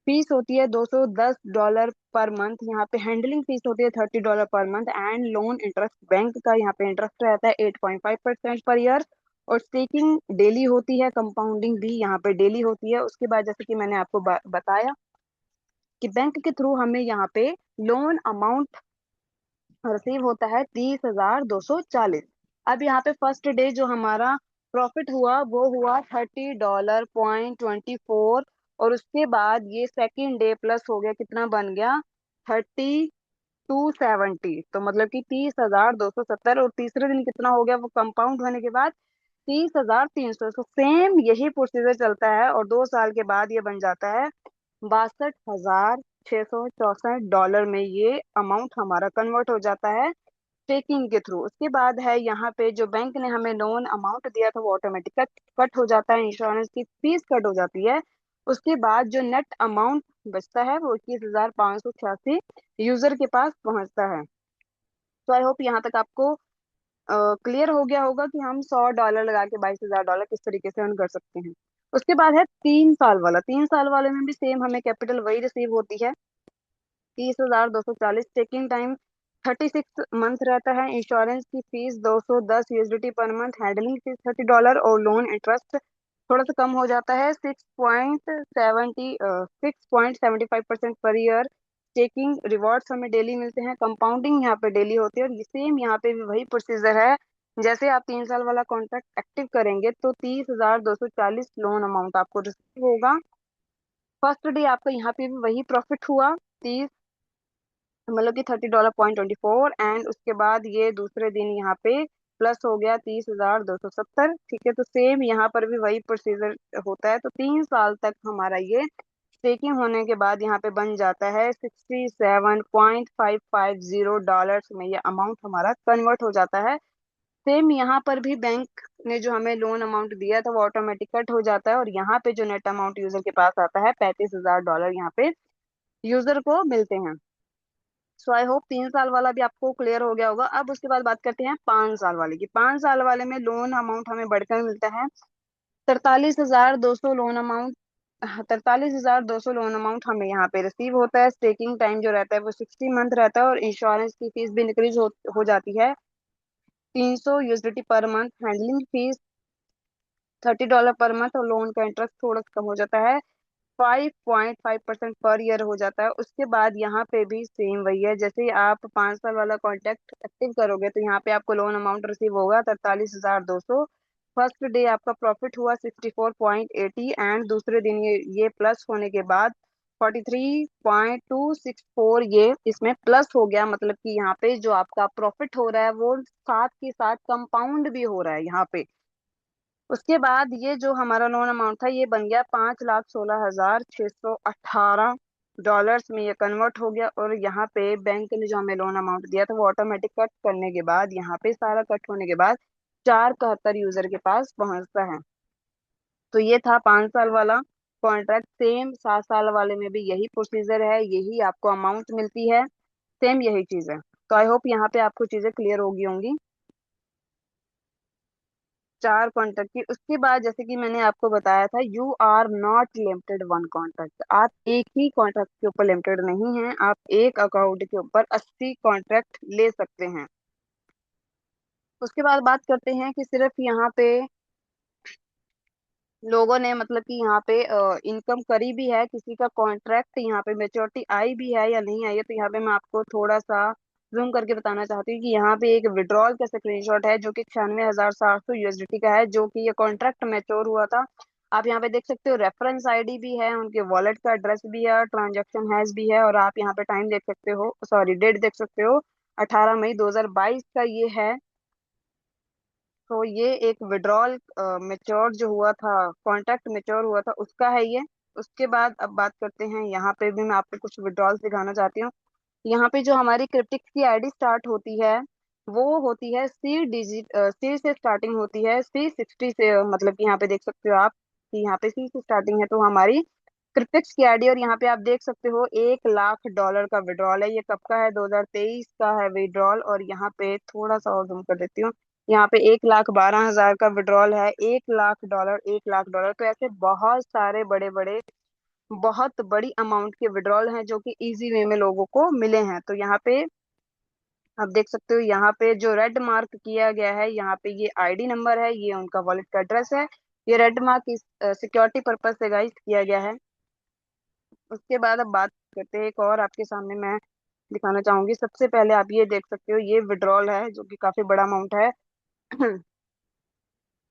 फीस होती है $210 पर मंथ। यहाँ पे हैंडलिंग फीस होती है $30 per month. And loan interest bank का यहाँ पे इंटरेस्ट रहता है 8.5% पर ईयर। और स्टेकिंग डेली होती है, कंपाउंडिंग भी यहाँ पे डेली होती है। उसके बाद जैसे कि मैंने आपको बताया कि बैंक के थ्रू हमें यहाँ पे लोन अमाउंट रिसीव होता है 30,240। अब यहाँ पे फर्स्ट डे जो हमारा प्रॉफिट हुआ वो हुआ $30.24। और उसके बाद ये सेकंड डे प्लस हो गया, कितना बन गया, 3270। तो मतलब कि 30,270। और तीसरे दिन कितना हो गया वो कंपाउंड होने के बाद, 30,300। तो सेम यही प्रोसीजर चलता है और 2 साल के बाद ये बन जाता है $62,664 में। ये अमाउंट हमारा कन्वर्ट हो जाता है स्टेकिंग के थ्रू। उसके बाद है यहाँ पे जो बैंक ने हमें लोन अमाउंट दिया था वो ऑटोमेटिक कट कट हो जाता है, इंश्योरेंस की फीस कट हो जाती है। उसके बाद जो नेट अमाउंट बचता है वो 21,586 यूजर के पास पहुंचता है। तो आई होप यहाँ तक आपको क्लियर हो गया होगा कि हम $100 लगा के $22,000 किस तरीके से अर्न कर सकते हैं। उसके बाद है 3 साल वाला। 3 साल वाले में भी सेम हमें कैपिटल वही रिसीव होती है, 30,240। टेकिंग टाइम 36 मंथ रहता है। इंश्योरेंस की fees $210 per month. Handling fees $30 और लोन इंटरेस्ट थोड़ा सा कम हो जाता है, 6.75% पर ईयर। टेकिंग रिवॉर्ड्स हमें डेली मिलते हैं। कंपाउंडिंग यहाँ पे डेली होती है। और सेम यहाँ पे भी वही प्रोसीजर है, जैसे आप 3 साल वाला कॉन्ट्रैक्ट एक्टिव करेंगे तो 30,240 लोन अमाउंट आपको रिसीव होगा। फर्स्ट डे आपका यहाँ पे भी वही प्रॉफिट हुआ, 30, मतलब कि $30.24। एंड उसके बाद ये दूसरे दिन यहाँ पे प्लस हो गया 30,270। ठीक है, तो सेम यहाँ पर भी वही प्रोसीजर होता है। तो 3 साल तक हमारा ये स्टेकिंग होने के बाद यहाँ पे बन जाता है $67.550 में। ये अमाउंट हमारा कन्वर्ट हो जाता है। सेम यहाँ पर भी बैंक ने जो हमें लोन अमाउंट दिया था वो ऑटोमेटिक कट हो जाता है। और यहाँ पे जो नेट अमाउंट यूजर के पास आता है $35,000 यहाँ पे यूजर को मिलते हैं। सो आई होप 3 साल वाला भी आपको क्लियर हो गया होगा। अब उसके बाद बात करते हैं 5 साल वाले की। 5 साल वाले में लोन अमाउंट हमें बढ़कर मिलता है 43,200 लोन अमाउंट। 43,200 लोन अमाउंट हमें यहाँ पे रिसीव होता है। स्टेकिंग टाइम जो रहता है वो 60 मंथ रहता है। और इंश्योरेंस की फीस भी इंक्रीज हो जाती है, $300 per month. Handling fees $30 per month. और लोन का इंटरेस्ट थोड़ा सा कम हो जाता है, 5.5% पर ईयर हो जाता है। उसके बाद यहाँ पे भी सेम वही है, जैसे ही आप 5 साल वाला कॉन्ट्रैक्ट एक्टिव करोगे तो यहाँ पे आपको लोन अमाउंट रिसीव होगा 43,200। फर्स्ट डे आपका प्रॉफिट हुआ 64.80। एंड दूसरे दिन ये प्लस होने के बाद 43.264 ये इसमें प्लस हो गया। मतलब कि यहाँ पे जो आपका प्रॉफिट हो रहा है वो साथ के साथ कंपाउंड भी हो रहा है यहाँ पे। उसके बाद ये जो हमारा लोन अमाउंट था ये बन गया $5,16,618 में। ये कन्वर्ट हो गया। और यहाँ पे बैंक ने जो हमें लोन अमाउंट दिया था वो ऑटोमेटिक कट करने के बाद, यहाँ पे सारा कट होने के बाद 471 यूजर के पास पहुंचता है। तो ये था 5 साल वाला कॉन्ट्रैक्ट। सेम 7 साल वाले में भी यही प्रोसीजर है, यही आपको अमाउंट मिलती है, सेम यही चीज है। तो आई होप यहाँ पे आपको चीजें क्लियर होगी होंगी 4 कॉन्ट्रैक्ट की। उसके बाद जैसे कि मैंने आपको बताया था, you are not limited one contract. आप एक ही कॉन्ट्रैक्ट के ऊपर लिमिटेड नहीं हैं, आप एक अकाउंट के ऊपर 80 कॉन्ट्रैक्ट ले सकते हैं। उसके बाद बात करते हैं कि सिर्फ यहाँ पे लोगों ने मतलब कि यहाँ पे इनकम करी भी है, किसी का कॉन्ट्रैक्ट यहाँ पे मेच्योरिटी आई भी है या नहीं आई है। तो यहाँ पे मैं आपको थोड़ा सा जूम करके बताना चाहती हूँ कि यहाँ पे एक विड्रॉल का स्क्रीनशॉट है जो कि 96,700 USDT का है, जो कि ये कॉन्ट्रैक्ट मैच्योर हुआ था। आप यहाँ पे देख सकते हो, रेफरेंस आईडी भी है, उनके वॉलेट का एड्रेस भी है, ट्रांजेक्शन हैज भी है। और आप यहाँ पे टाइम देख सकते हो, सॉरी डेट देख सकते हो, 18 मई 2022 का ये है। तो ये एक विड्रॉल मेच्योर जो हुआ था, कॉन्ट्रैक्ट मेच्योर हुआ था, उसका है ये। उसके बाद अब बात करते हैं, यहाँ पे भी मैं आपको कुछ विड्रॉल्स दिखाना चाहती हूँ। यहाँ पे जो हमारी क्रिप्टिक्स की आईडी स्टार्ट होती है वो होती है सी से स्टार्टिंग होती है, C60 से। मतलब कि यहाँ पे देख सकते हो आप कि यहाँ पे C से स्टार्टिंग है तो हमारी क्रिप्टिक्स की आईडी। और यहाँ पे आप देख सकते हो $1,00,000 का विड्रॉल है। ये कब का है, 2023 का है विड्रॉल। और यहाँ पे थोड़ा सा और जूम कर देती हूँ, यहाँ पे 1,12,000 का विड्रॉल है, $1,00,000, $1,00,000। तो ऐसे बहुत सारे बड़े बड़े बहुत बड़ी अमाउंट के विड्रॉल हैं जो कि इजी वे में लोगों को मिले हैं। तो यहाँ पे आप देख सकते हो, यहाँ पे जो रेड मार्क किया गया है, यहाँ पे ये आईडी नंबर है, ये उनका वॉलेट का एड्रेस है। ये रेड मार्क इस सिक्योरिटी पर्पज से गाइस किया गया है। उसके बाद अब बात करते हैं, एक और आपके सामने मैं दिखाना चाहूंगी। सबसे पहले आप ये देख सकते हो, ये विड्रॉल है जो कि काफी बड़ा अमाउंट है।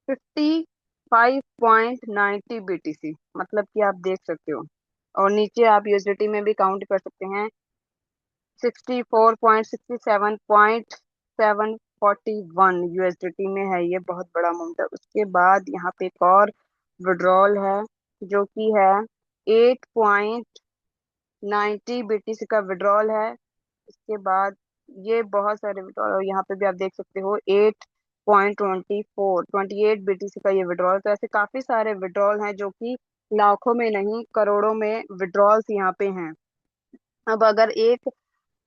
55.90 BTC, मतलब कि आप देख सकते हो। और नीचे आप यूएसडीटी में भी काउंट कर सकते हैं, 64.67.741 में है। ये बहुत बड़ा अमाउंट है। उसके बाद यहाँ पे एक और विड्रॉल है जो कि है 8.90 BTC का विड्रॉल है। उसके बाद ये बहुत सारे विड्रॉल, और यहाँ पे भी आप देख सकते हो 8.28 BTC का ये विड्रॉल। तो ऐसे काफी सारे विड्रॉल हैं जो कि लाखों में नहीं, करोड़ों में विड्रॉल्स यहाँ पे हैं। अब अगर एक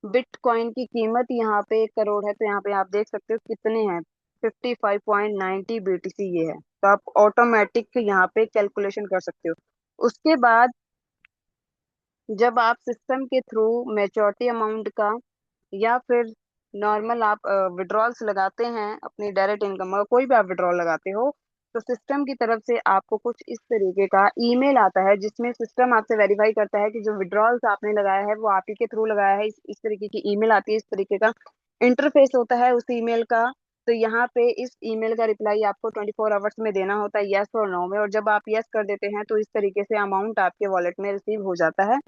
बिटकॉइन की कीमत यहाँ पे 1 करोड़ है, तो यहाँ पे आप देख सकते हो कितने हैं, 55.90 BTC ये है। तो आप ऑटोमेटिक यहाँ पे कैलकुलेशन कर सकते हो। उसके बाद जब आप सिस्टम के थ्रू मेच्योरिटी अमाउंट का या फिर नॉर्मल आप विड्रॉल्स लगाते हैं अपनी डायरेक्ट इनकम, और कोई भी आप विड्रॉल लगाते हो, तो सिस्टम की तरफ से आपको कुछ इस तरीके का ईमेल आता है जिसमें सिस्टम आपसे वेरीफाई करता है कि जो विड्रॉल्स आपने लगाया है वो आप ही के थ्रू लगाया है। इस तरीके की ईमेल आती है, इस तरीके का इंटरफेस होता है उस ईमेल का। तो यहाँ पे इस ईमेल का रिप्लाई आपको 24 आवर्स में देना होता है, यस और नो में। और जब आप यस कर देते हैं तो इस तरीके से अमाउंट आपके वॉलेट में रिसीव हो जाता है।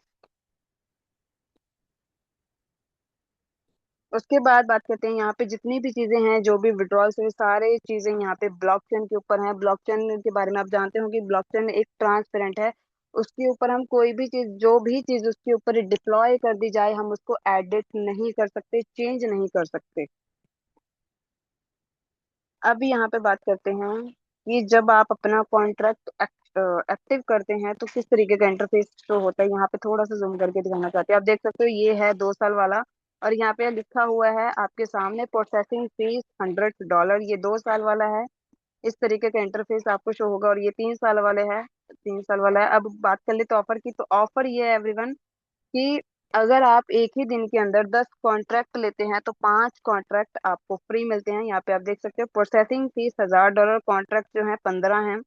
उसके बाद बात करते हैं, यहाँ पे जितनी भी चीजें हैं, जो भी विड्रॉल से सारे चीजें यहाँ पे ब्लॉकचेन के ऊपर हैं। ब्लॉकचेन के बारे में आप जानते हो कि ब्लॉकचेन एक ट्रांसपेरेंट है। उसके ऊपर हम कोई भी चीज, जो भी चीज उसके ऊपर डिप्लॉय कर दी जाए, हम उसको एडिट नहीं कर सकते, चेंज नहीं कर सकते। अब यहाँ पे बात करते हैं कि जब आप अपना कॉन्ट्रैक्ट एक्टिव करते हैं तो किस तरीके का इंटरफेस शो होता है। यहाँ पे थोड़ा सा जूम करके दिखाना चाहते हैं, आप देख सकते हो ये है 2 साल वाला। और यहाँ पे लिखा हुआ है आपके सामने, प्रोसेसिंग फीस $100, ये 2 साल वाला है। इस तरीके का इंटरफेस आपको शो होगा। और ये 3 साल वाले है, 3 साल वाला है। अब बात कर ले तो ऑफर की, तो ऑफर ये है एवरीवन कि अगर आप एक ही दिन के अंदर 10 कॉन्ट्रैक्ट लेते हैं तो 5 कॉन्ट्रैक्ट आपको फ्री मिलते हैं। यहाँ पे आप देख सकते हो प्रोसेसिंग फीस $1000, कॉन्ट्रैक्ट जो है 15 हैं।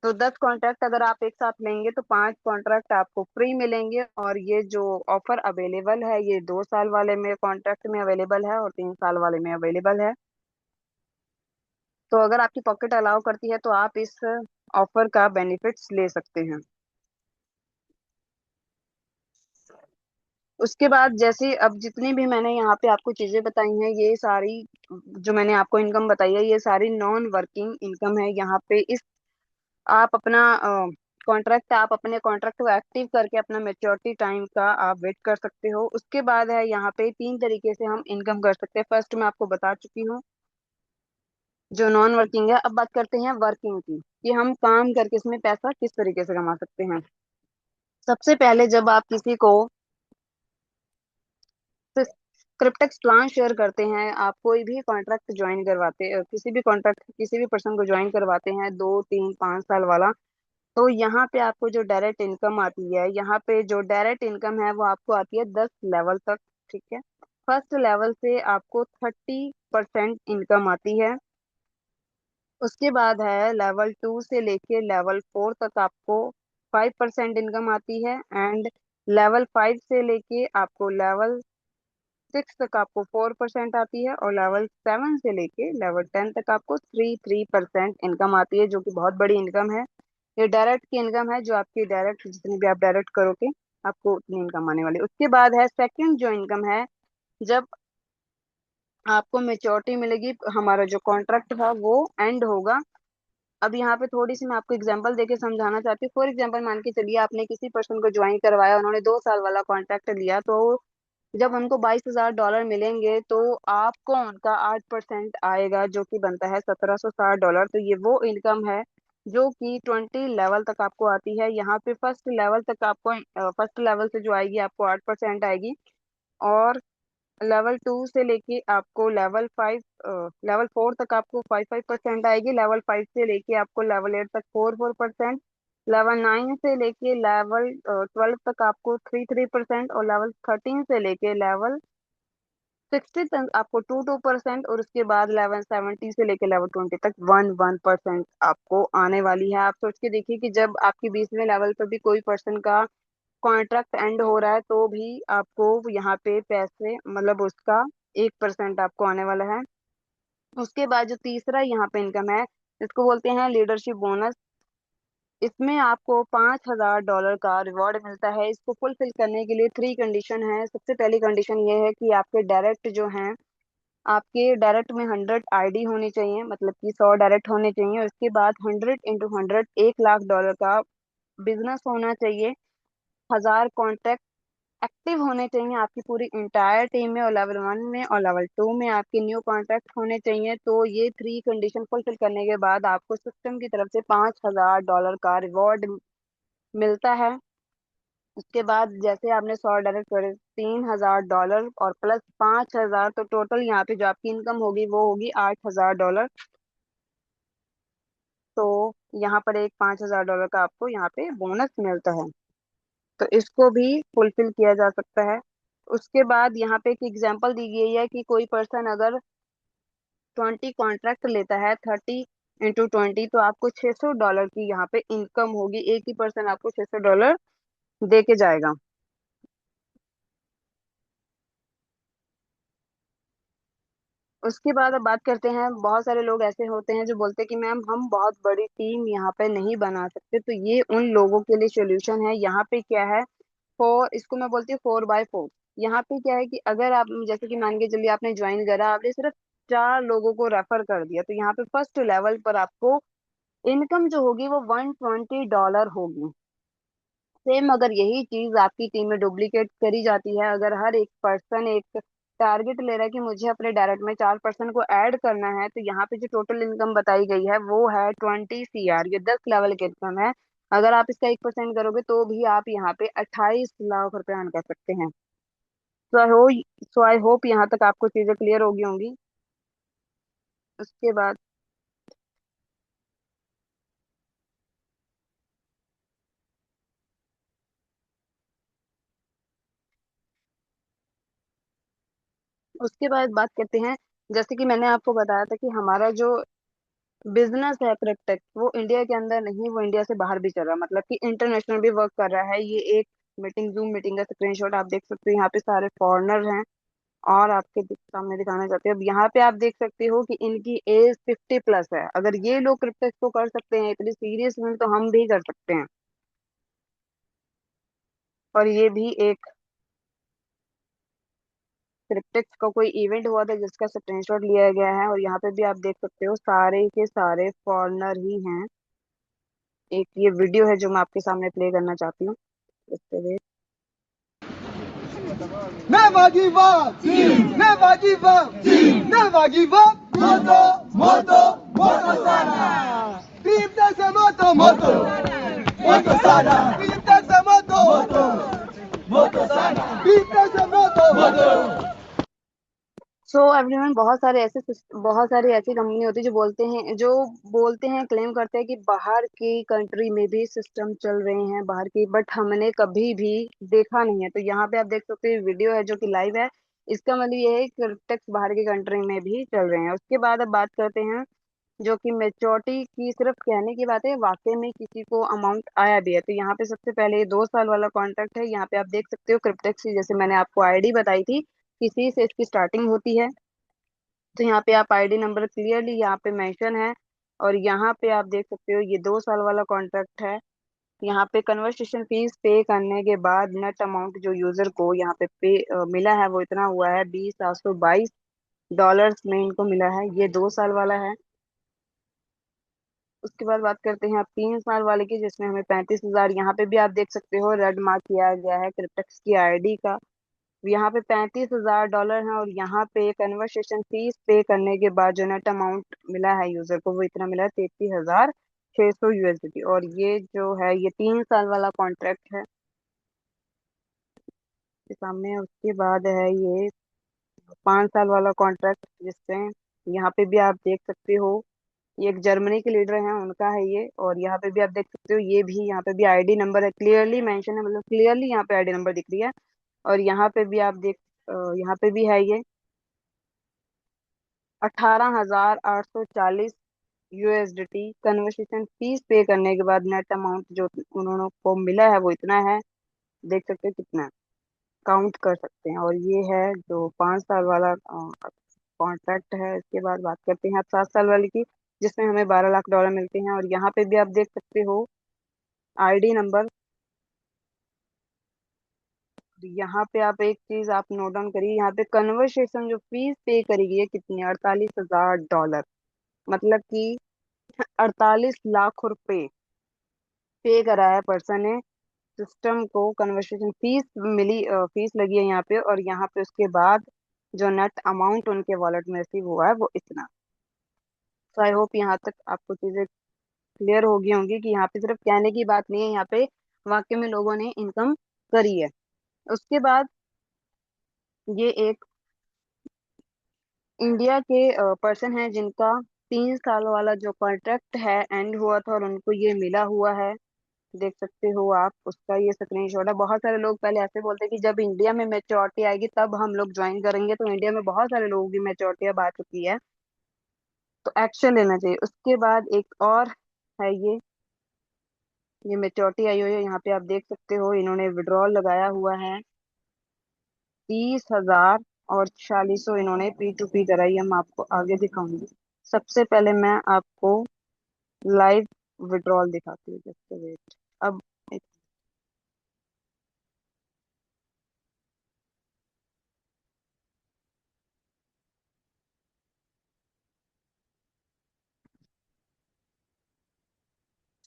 तो 10 कॉन्ट्रैक्ट अगर आप एक साथ लेंगे तो 5 कॉन्ट्रैक्ट आपको फ्री मिलेंगे। और ये जो ऑफर अवेलेबल है, ये 2 साल वाले में कॉन्ट्रैक्ट में अवेलेबल है और 3 साल वाले में अवेलेबल है। तो अगर आपकी पॉकेट अलाउ करती है तो आप इस ऑफर का बेनिफिट्स ले सकते हैं। उसके बाद जैसे अब जितनी भी मैंने यहाँ पे आपको चीजें बताई हैं, ये सारी जो मैंने आपको इनकम बताई है, ये सारी नॉन वर्किंग इनकम है। यहाँ पे इस आप अपना कॉन्ट्रैक्ट, आप अपने कॉन्ट्रैक्ट को एक्टिव करके अपना मेच्योरिटी टाइम का आप वेट कर सकते हो। उसके बाद है यहाँ पे 3 तरीके से हम इनकम कर सकते हैं। फर्स्ट मैं आपको बता चुकी हूँ जो नॉन वर्किंग है। अब बात करते हैं वर्किंग की, कि हम काम करके इसमें पैसा किस तरीके से कमा सकते हैं। सबसे पहले जब आप किसी को क्रिप्टेक्स प्लान शेयर करते हैं, आप कोई भी कॉन्ट्रैक्ट ज्वाइन करवाते, किसी भी कॉन्ट्रैक्ट किसी भी पर्सन को ज्वाइन करवाते हैं 2 3 5 साल वाला, तो यहाँ पे आपको जो डायरेक्ट इनकम आती है, यहाँ पे जो डायरेक्ट इनकम है वो आपको आती है 10 लेवल तक। ठीक है, फर्स्ट लेवल से आपको 30% इनकम आती है। उसके बाद है लेवल 2 से लेके लेवल 4 तक आपको 5% इनकम आती है। एंड लेवल 5 से लेके आपको लेवल 6 तक आपको 4% आती है। और लेवल 7 से लेके लेवल 10 तक आपको 3% इनकम आती है, जो कि बहुत बड़ी इनकम है। ये डायरेक्ट की इनकम है, जो आपकी डायरेक्ट जितनी भी आप डायरेक्ट करोगे आपको उतनी इनकम आने वाली है। उसके बाद है सेकंड जो इनकम है, जब आपको मेच्योरिटी मिलेगी, हमारा जो कॉन्ट्रैक्ट था वो एंड होगा। अब यहाँ पे थोड़ी सी मैं आपको एग्जांपल देके समझाना चाहती हूँ। फॉर एग्जांपल मान के चलिए आपने किसी पर्सन को ज्वाइन करवाया, उन्होंने 2 साल वाला कॉन्ट्रैक्ट लिया, तो जब उनको $22,000 मिलेंगे तो आपको उनका 8% आएगा, जो कि बनता है $1760। तो ये वो इनकम है जो कि 20 लेवल तक आपको आती है। यहाँ पे फर्स्ट लेवल तक आपको, फर्स्ट लेवल से जो आएगी आपको 8% आएगी। और लेवल 2 से लेके आपको लेवल 4 तक आपको 5% आएगी। लेवल 5 से लेके आपको लेवल 8 तक 4% लेवल 9 से लेके लेवल 12 तक आपको 3% और लेवल 13 से लेके लेवल 60 तक आपको 2% और उसके बाद लेवल 70 से लेके लेवल 20 तक 1% आपको आने वाली है। आप सोच के देखिए कि जब आपके 20वें लेवल पर भी कोई पर्सन का कॉन्ट्रैक्ट एंड हो रहा है तो भी आपको यहाँ पे पैसे मतलब उसका 1% आपको आने वाला है। उसके बाद जो तीसरा यहाँ पे इनकम है, इसको बोलते हैं लीडरशिप बोनस। इसमें आपको $5,000 का रिवॉर्ड मिलता है। इसको फुलफिल करने के लिए 3 कंडीशन है। सबसे पहली कंडीशन ये है कि आपके डायरेक्ट जो हैं, आपके डायरेक्ट में 100 आईडी होनी चाहिए, मतलब कि 100 डायरेक्ट होने चाहिए। उसके बाद 100 × 100 $1,00,000 का बिजनेस होना चाहिए। 1000 कॉन्टैक्ट एक्टिव होने चाहिए आपकी पूरी इंटायर टीम में, और लेवल 1 में और लेवल 2 में आपके न्यू कॉन्टैक्ट होने चाहिए। तो ये 3 कंडीशन फुलफिल करने के बाद आपको सिस्टम की तरफ से $5,000 का रिवॉर्ड मिलता है। उसके बाद जैसे आपने 100 डायरेक्ट करे, $3,000 और प्लस 5,000, तो टोटल यहाँ पे जो आपकी इनकम होगी वो होगी $8,000। तो यहाँ पर एक $5,000 का आपको यहाँ पे बोनस मिलता है। तो इसको भी फुलफिल किया जा सकता है। उसके बाद यहाँ पे एक एग्जांपल दी गई है कि कोई पर्सन अगर 20 कॉन्ट्रैक्ट लेता है, 30 × 20, तो आपको $600 की यहाँ पे इनकम होगी। एक ही पर्सन आपको $600 दे के जाएगा। उसके बाद अब बात करते हैं, बहुत सारे लोग ऐसे होते हैं जो बोलते हैं कि मैम हम बहुत बड़ी टीम यहाँ पे नहीं बना सकते। तो ये उन लोगों के लिए सोल्यूशन है। यहाँ पे क्या है, फोर, इसको मैं बोलती हूँ 4x4। यहाँ पे क्या है कि अगर आप जैसे कि मान के चलिए आपने ज्वाइन करा, आपने सिर्फ 4 लोगों को रेफर कर दिया, तो यहाँ पे फर्स्ट लेवल पर आपको इनकम जो होगी वो $120 होगी। सेम अगर यही चीज आपकी टीम में डुप्लीकेट करी जाती है, अगर हर एक पर्सन एक टारगेट ले रहा है कि मुझे अपने डायरेक्ट में 4 पर्सन को ऐड करना है, तो यहाँ पे जो टोटल इनकम बताई गई है वो है 20 CR। ये 10 लेवल की इनकम है। अगर आप इसका 1% करोगे तो भी आप यहाँ पे 28 लाख रुपए अर्न कर सकते हैं। सो आई हो सो आई होप यहाँ तक आपको चीजें क्लियर होगी होंगी। उसके बाद उसके बाद बात करते हैं, जैसे कि मैंने आपको बताया था कि हमारा जो बिजनेस है क्रिप्टेक, वो इंडिया के अंदर नहीं, वो इंडिया से बाहर भी चल रहा है, मतलब कि इंटरनेशनल भी वर्क कर रहा है। ये एक मीटिंग, जूम मीटिंग का स्क्रीनशॉट आप देख सकते हो। यहाँ पे सारे फॉरेनर हैं और आपके सामने दिखाना चाहते हैं। अब यहाँ पे आप देख सकते हो कि इनकी एज 50+ है। अगर ये लोग क्रिप्टेक को कर सकते हैं इतनी सीरियस में, तो हम भी कर सकते हैं। और ये भी एक क्रिप्टेक्स का कोई इवेंट हुआ था जिसका स्क्रीनशॉट लिया गया है, और यहाँ पे भी आप देख सकते हो सारे के सारे फॉरेनर ही हैं। एक ये वीडियो है जो मैं आपके सामने प्ले करना चाहती हूँ। इस पे Never give up! Never give up! Never give up! Moto sana! Pinta sa moto sana! Pinta sa moto sana! Pinta sa moto! So everyone, बहुत सारी ऐसी कंपनी होती है जो बोलते हैं क्लेम करते हैं कि बाहर की कंट्री में भी सिस्टम चल रहे हैं बाहर की, बट हमने कभी भी देखा नहीं है। तो यहाँ पे आप देख सकते हैं वीडियो है जो कि लाइव है। इसका मतलब ये है कि टैक्स बाहर की कंट्री में भी चल रहे हैं। उसके बाद अब बात करते हैं जो कि मेच्योरिटी की सिर्फ कहने की बात है, वाकई में किसी को अमाउंट आया भी है। तो यहाँ पे सबसे पहले ये 2 साल वाला कॉन्ट्रैक्ट है। यहाँ पे आप देख सकते हो क्रिप्टेक्स की, जैसे मैंने आपको आईडी बताई थी, किसी से इसकी स्टार्टिंग होती है। तो यहाँ पे आप आईडी नंबर क्लियरली यहाँ पे मेंशन है। और यहाँ पे आप देख सकते हो ये 2 साल वाला कॉन्ट्रैक्ट है। यहाँ पे कन्वर्सेशन फीस पे करने के बाद नेट अमाउंट जो यूजर को यहाँ पे मिला है वो इतना हुआ है, $20,722 में इनको मिला है। ये 2 साल वाला है। उसके बाद बात करते हैं आप 3 साल वाले की, जिसमें हमें 35,000, यहाँ पे भी आप देख सकते हो रेड मार्क किया गया है क्रिप्टेक्स की आईडी का। यहाँ पे $35,000 है। और यहाँ पे कन्वर्सेशन फीस पे करने के बाद जो नेट अमाउंट मिला है यूजर को वो इतना मिला है, 33,600 USD। और ये जो है ये 3 साल वाला कॉन्ट्रैक्ट है के सामने। उसके बाद है ये 5 साल वाला कॉन्ट्रैक्ट, जिससे यहाँ पे भी आप देख सकते हो ये एक जर्मनी के लीडर हैं, उनका है ये। और यहाँ पे भी आप देख सकते हो, ये भी यहाँ पे भी आईडी नंबर है, क्लियरली मेंशन है, मतलब क्लियरली यहाँ पे आईडी नंबर दिख रही है। और यहाँ पे भी आप देख, यहाँ पे भी है ये 18,840 कन्वर्सेशन फीस पे करने के बाद नेट अमाउंट जो उन्होंने को मिला है वो इतना है। देख सकते हैं कितना है, काउंट कर सकते हैं। और ये है जो 5 साल वाला कॉन्ट्रैक्ट है। इसके बाद बात करते हैं आप 7 साल वाले की, जिसमें हमें $12 लाख मिलते हैं। और यहाँ पे भी आप देख सकते हो आईडी नंबर। यहाँ पे आप एक चीज आप नोट डाउन करिए, यहाँ पे कन्वर्सेशन जो फीस पे करी गई है कितनी, $48,000। मतलब कि 48 लाख रुपए पे करा है पर्सन ने सिस्टम को। कन्वर्सेशन फीस मिली, फीस लगी है यहाँ पे। और यहाँ पे उसके बाद जो नेट अमाउंट उनके वॉलेट में रिसीव हुआ है वो इतना। तो आई होप यहाँ तक आपको चीजें क्लियर हो गई होंगी कि यहाँ पे सिर्फ कहने की बात नहीं है, यहाँ पे वाकई में लोगों ने इनकम करी है। उसके बाद ये एक इंडिया के पर्सन है जिनका 3 साल वाला जो कॉन्ट्रैक्ट है एंड हुआ था और उनको ये मिला हुआ है। देख सकते हो आप, उसका ये स्क्रीनशॉट है। बहुत सारे लोग पहले ऐसे बोलते हैं कि जब इंडिया में मेच्योरिटी आएगी तब हम लोग ज्वाइन करेंगे, तो इंडिया में बहुत सारे लोगों की मेच्योरिटी अब आ चुकी है, तो एक्शन लेना चाहिए। उसके बाद एक और है ये मेच्योरिटी आई हुई है। यहाँ पे आप देख सकते हो इन्होंने विड्रॉल लगाया हुआ है 30,000 और 4600 इन्होंने P2P कराई। हम आपको आगे दिखाऊंगी। सबसे पहले मैं आपको लाइव विड्रॉल दिखाती हूँ, जस्ट वेट। अब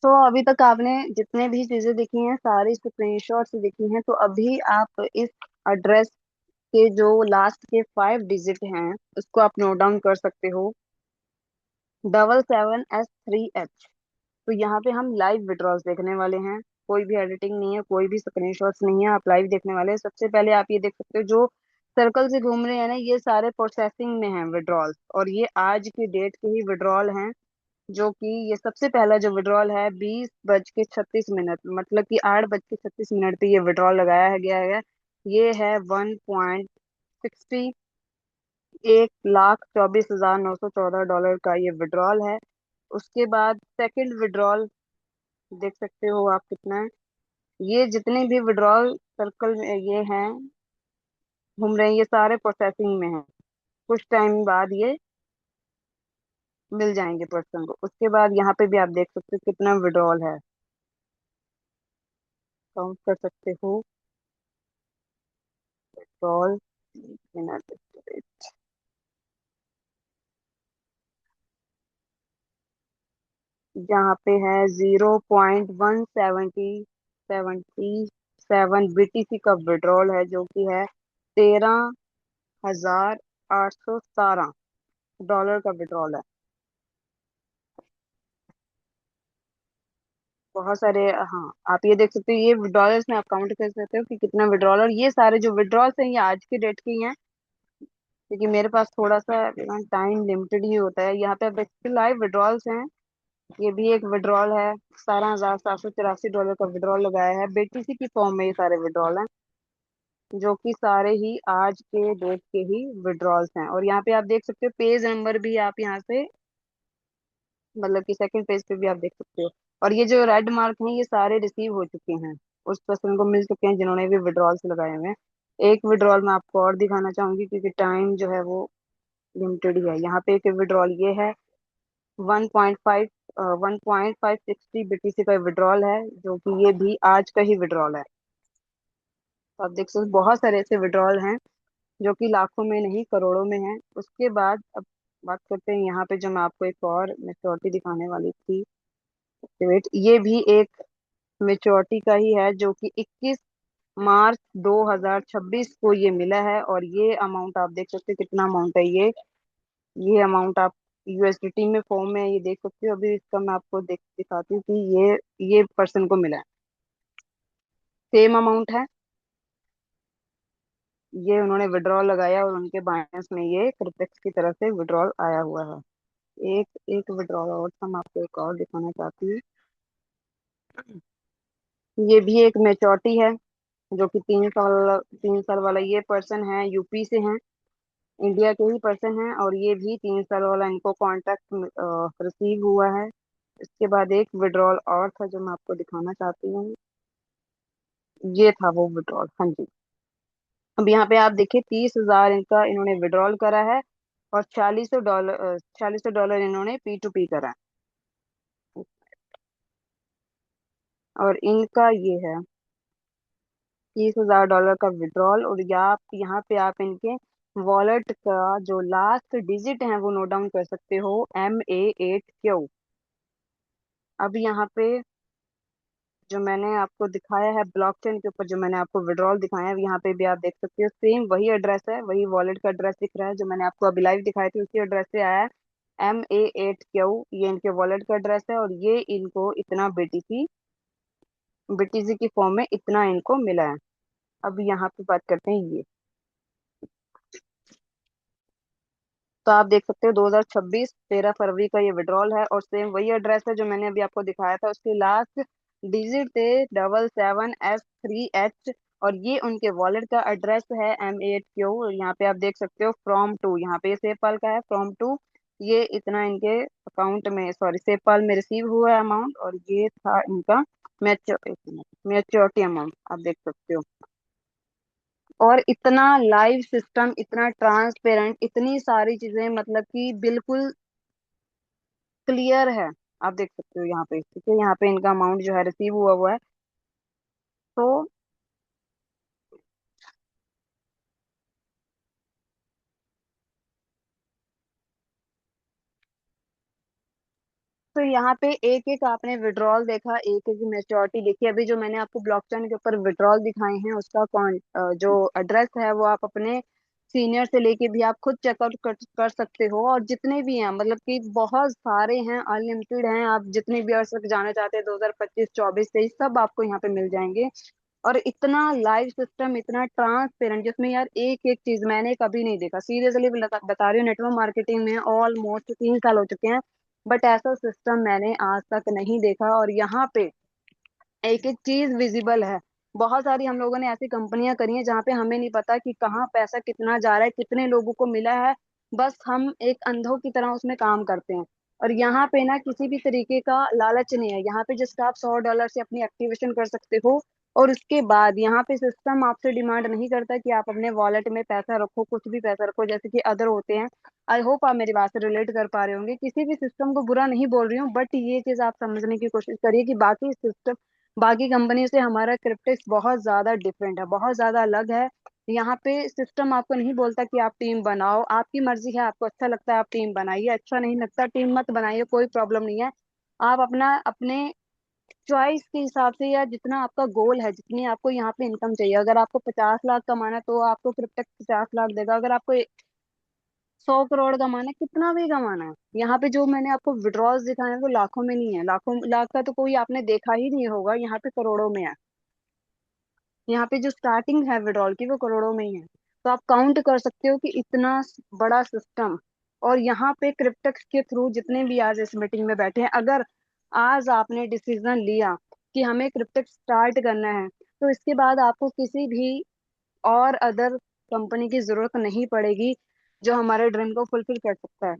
तो अभी तक आपने जितने भी चीजें देखी हैं सारी स्क्रीनशॉट्स देखी हैं, तो अभी आप इस एड्रेस के जो लास्ट के 5 डिजिट हैं उसको आप नोट डाउन कर सकते हो, 77S3H। तो यहाँ पे हम लाइव विड्रॉल्स देखने वाले हैं, कोई भी एडिटिंग नहीं है, कोई भी स्क्रीनशॉट्स नहीं है, आप लाइव देखने वाले हैं। सबसे पहले आप ये देख सकते हो जो सर्कल से घूम रहे हैं ना, ये सारे प्रोसेसिंग में हैं विड्रॉल्स, और ये आज की डेट के ही विड्रॉल हैं। जो कि ये सबसे पहला जो विड्रॉल है 20:36, मतलब कि 8:36 पे ये विड्रॉल लगाया है गया है। ये है 1,61,24,914 का ये विड्रॉल है। उसके बाद सेकंड विड्रॉल देख सकते हो आप कितना है। ये जितने भी विड्रॉल सर्कल में ये हैं घूम रहे हैं, ये सारे प्रोसेसिंग में हैं, कुछ टाइम बाद ये मिल जाएंगे पर्सन को। उसके बाद यहाँ पे भी आप देख सकते हो कितना विड्रॉल है, काउंट कर सकते हो विड्रॉल। जहाँ पे है 0.177 का विड्रॉल है, जो कि है 13,817 का विड्रॉल है। बहुत सारे, हाँ आप ये देख सकते हो, ये डॉलर्स में आप काउंट कर सकते हो कि कितना विड्रॉल। और ये सारे जो विड्रॉल्स हैं ये आज की डेट के ही हैं, क्योंकि मेरे पास थोड़ा सा टाइम लिमिटेड ही होता है। यहाँ पे अब लाइव विड्रॉल्स हैं। ये भी एक विड्रॉल है, $17,784 का विड्रॉल लगाया है, BTC की फॉर्म में ये सारे विड्रॉल हैं, जो कि सारे ही आज के डेट के ही विड्रॉल्स हैं। और यहाँ पे आप देख सकते हो पेज नंबर भी आप यहाँ से, मतलब कि सेकंड पेज पे भी आप देख सकते हो। और ये जो रेड मार्क हैं ये सारे रिसीव हो चुके हैं, उस पर्सन को मिल चुके हैं जिन्होंने भी विड्रॉल्स लगाए हुए हैं। एक विड्रॉल मैं आपको और दिखाना चाहूंगी, क्योंकि टाइम जो है वो लिमिटेड ही है। यहाँ पे एक विड्रॉल ये है 1.560 BTC का विड्रॉल है, जो कि ये भी आज का ही विड्रॉल है। तो आप देख सकते हो बहुत सारे ऐसे विड्रॉल हैं जो कि लाखों में नहीं करोड़ों में हैं। उसके बाद अब बात करते हैं यहाँ पे जो मैं आपको एक और मेच्योरिटी दिखाने वाली थी, वेट। ये भी एक मेच्योरिटी का ही है, जो कि 21 मार्च 2026 को ये मिला है। और ये अमाउंट आप देख सकते हो कितना अमाउंट है ये अमाउंट आप USDT में फॉर्म में ये देख सकते हो। अभी इसका मैं आपको दिखाती हूँ कि ये पर्सन को मिला है, सेम अमाउंट है। ये उन्होंने विड्रॉल लगाया और उनके बायनेंस में ये क्रिपेक्स की तरफ से विड्रॉल आया हुआ है। एक एक विड्रॉल और हम आपको एक और दिखाना चाहती हूँ। ये भी एक मेचोरिटी है, जो कि 3 साल वाला ये पर्सन है, यूपी से हैं, इंडिया के ही पर्सन हैं, और ये भी 3 साल वाला इनको कॉन्ट्रैक्ट रिसीव हुआ है। इसके बाद एक विड्रॉल और था जो मैं आपको दिखाना चाहती हूँ। ये था वो विड्रॉल, हाँ जी। अब यहाँ पे आप देखिए 30,000 इनका इन्होंने विड्रॉल करा है, और $4600 इन्होंने P2P करा है। और इनका ये है $30,000 का विड्रॉल। और यहाँ पे आप इनके वॉलेट का जो लास्ट डिजिट है वो नोट डाउन कर सकते हो, MA8Q। अब यहाँ पे जो मैंने आपको दिखाया है ब्लॉकचेन के ऊपर, जो मैंने आपको विड्रॉल दिखाया है, यहाँ पे भी आप देख सकते हो सेम वही एड्रेस है, वही वॉलेट का एड्रेस दिख रहा है जो मैंने आपको अभी लाइव दिखाई थी, उसी एड्रेस से आया है। MA8Q ये इनके वॉलेट का एड्रेस है, और ये इनको इतना BTC की फॉर्म में इतना इनको मिला है। अब यहाँ पे बात करते हैं ये। तो आप देख सकते हो 2026 13 फरवरी का ये विड्रॉल है, और सेम वही एड्रेस है जो मैंने अभी आपको दिखाया था, उसके लास्ट डिजिट थे 77S3H। और ये उनके वॉलेट का एड्रेस है M8Q। यहाँ पे आप देख सकते हो फ्रॉम टू, यहाँ पे सेपाल का है फ्रॉम टू, ये इतना इनके अकाउंट में, सॉरी सेपाल में रिसीव हुआ है अमाउंट, और ये था इनका मैच्योरिटी अमाउंट, आप देख सकते हो। और इतना लाइव सिस्टम, इतना ट्रांसपेरेंट, इतनी सारी चीजें, मतलब कि बिल्कुल क्लियर है। आप देख सकते हो यहाँ पे, ठीक है, यहाँ पे इनका अमाउंट जो है रिसीव हुआ है। तो यहाँ पे एक एक आपने विड्रॉल देखा, एक एक मेच्योरिटी देखी। अभी जो मैंने आपको ब्लॉकचेन के ऊपर विड्रॉल दिखाए हैं, उसका जो एड्रेस है वो आप अपने सीनियर से लेके भी आप खुद चेकआउट कर सकते हो। और जितने भी हैं, मतलब कि बहुत सारे हैं, अनलिमिटेड हैं, आप जितने भी अर्स तक जाना चाहते हैं 2025 24 23 सब आपको यहाँ पे मिल जाएंगे। और इतना लाइव सिस्टम, इतना ट्रांसपेरेंट, जिसमें यार एक एक चीज मैंने कभी नहीं देखा, सीरियसली बता रही हूँ। नेटवर्क मार्केटिंग में ऑलमोस्ट 3 साल हो चुके हैं, बट ऐसा सिस्टम मैंने आज तक नहीं देखा। और यहाँ पे एक एक चीज विजिबल है। बहुत सारी हम लोगों ने ऐसी कंपनियां करी हैं जहाँ पे हमें नहीं पता कि कहाँ पैसा कितना जा रहा है, कितने लोगों को मिला है, बस हम एक अंधों की तरह उसमें काम करते हैं। और यहाँ पे ना किसी भी तरीके का लालच नहीं है, यहाँ पे जस्ट आप $100 से अपनी एक्टिवेशन कर सकते हो। और उसके बाद यहाँ पे सिस्टम आपसे डिमांड नहीं करता कि आप अपने वॉलेट में पैसा रखो, कुछ भी पैसा रखो जैसे कि अदर होते हैं। आई होप आप मेरी बात से रिलेट कर पा रहे होंगे, किसी भी सिस्टम को बुरा नहीं बोल रही हूँ, बट ये चीज आप समझने की कोशिश करिए कि बाकी कंपनी से हमारा क्रिप्टेक्स बहुत ज्यादा डिफरेंट है, बहुत ज्यादा अलग है। यहाँ पे सिस्टम आपको नहीं बोलता कि आप टीम बनाओ, आपकी मर्जी है, आपको अच्छा लगता है आप टीम बनाइए, अच्छा नहीं लगता टीम मत बनाइए, कोई प्रॉब्लम नहीं है। आप अपना अपने चॉइस के हिसाब से, या जितना आपका गोल है, जितनी आपको यहाँ पे इनकम चाहिए, अगर आपको 50 लाख कमाना है तो आपको क्रिप्टेक्स 50 लाख देगा। अगर आपको 100 करोड़ कमाना है, कितना भी कमाना है, यहाँ पे जो मैंने आपको विड्रॉल्स दिखाए हैं वो लाखों में नहीं है, लाखों लाख का तो कोई आपने देखा ही नहीं होगा, यहाँ पे करोड़ों में है। यहाँ पे जो स्टार्टिंग है विड्रॉल की वो करोड़ों में ही है। तो आप काउंट कर सकते हो कि इतना बड़ा सिस्टम। और यहाँ पे क्रिप्टेक्स के थ्रू जितने भी आज इस मीटिंग में बैठे हैं, अगर आज आपने डिसीजन लिया कि हमें क्रिप्टेक्स स्टार्ट करना है, तो इसके बाद आपको किसी भी और अदर कंपनी की जरूरत नहीं पड़ेगी जो हमारे ड्रीम को फुलफिल कर सकता है।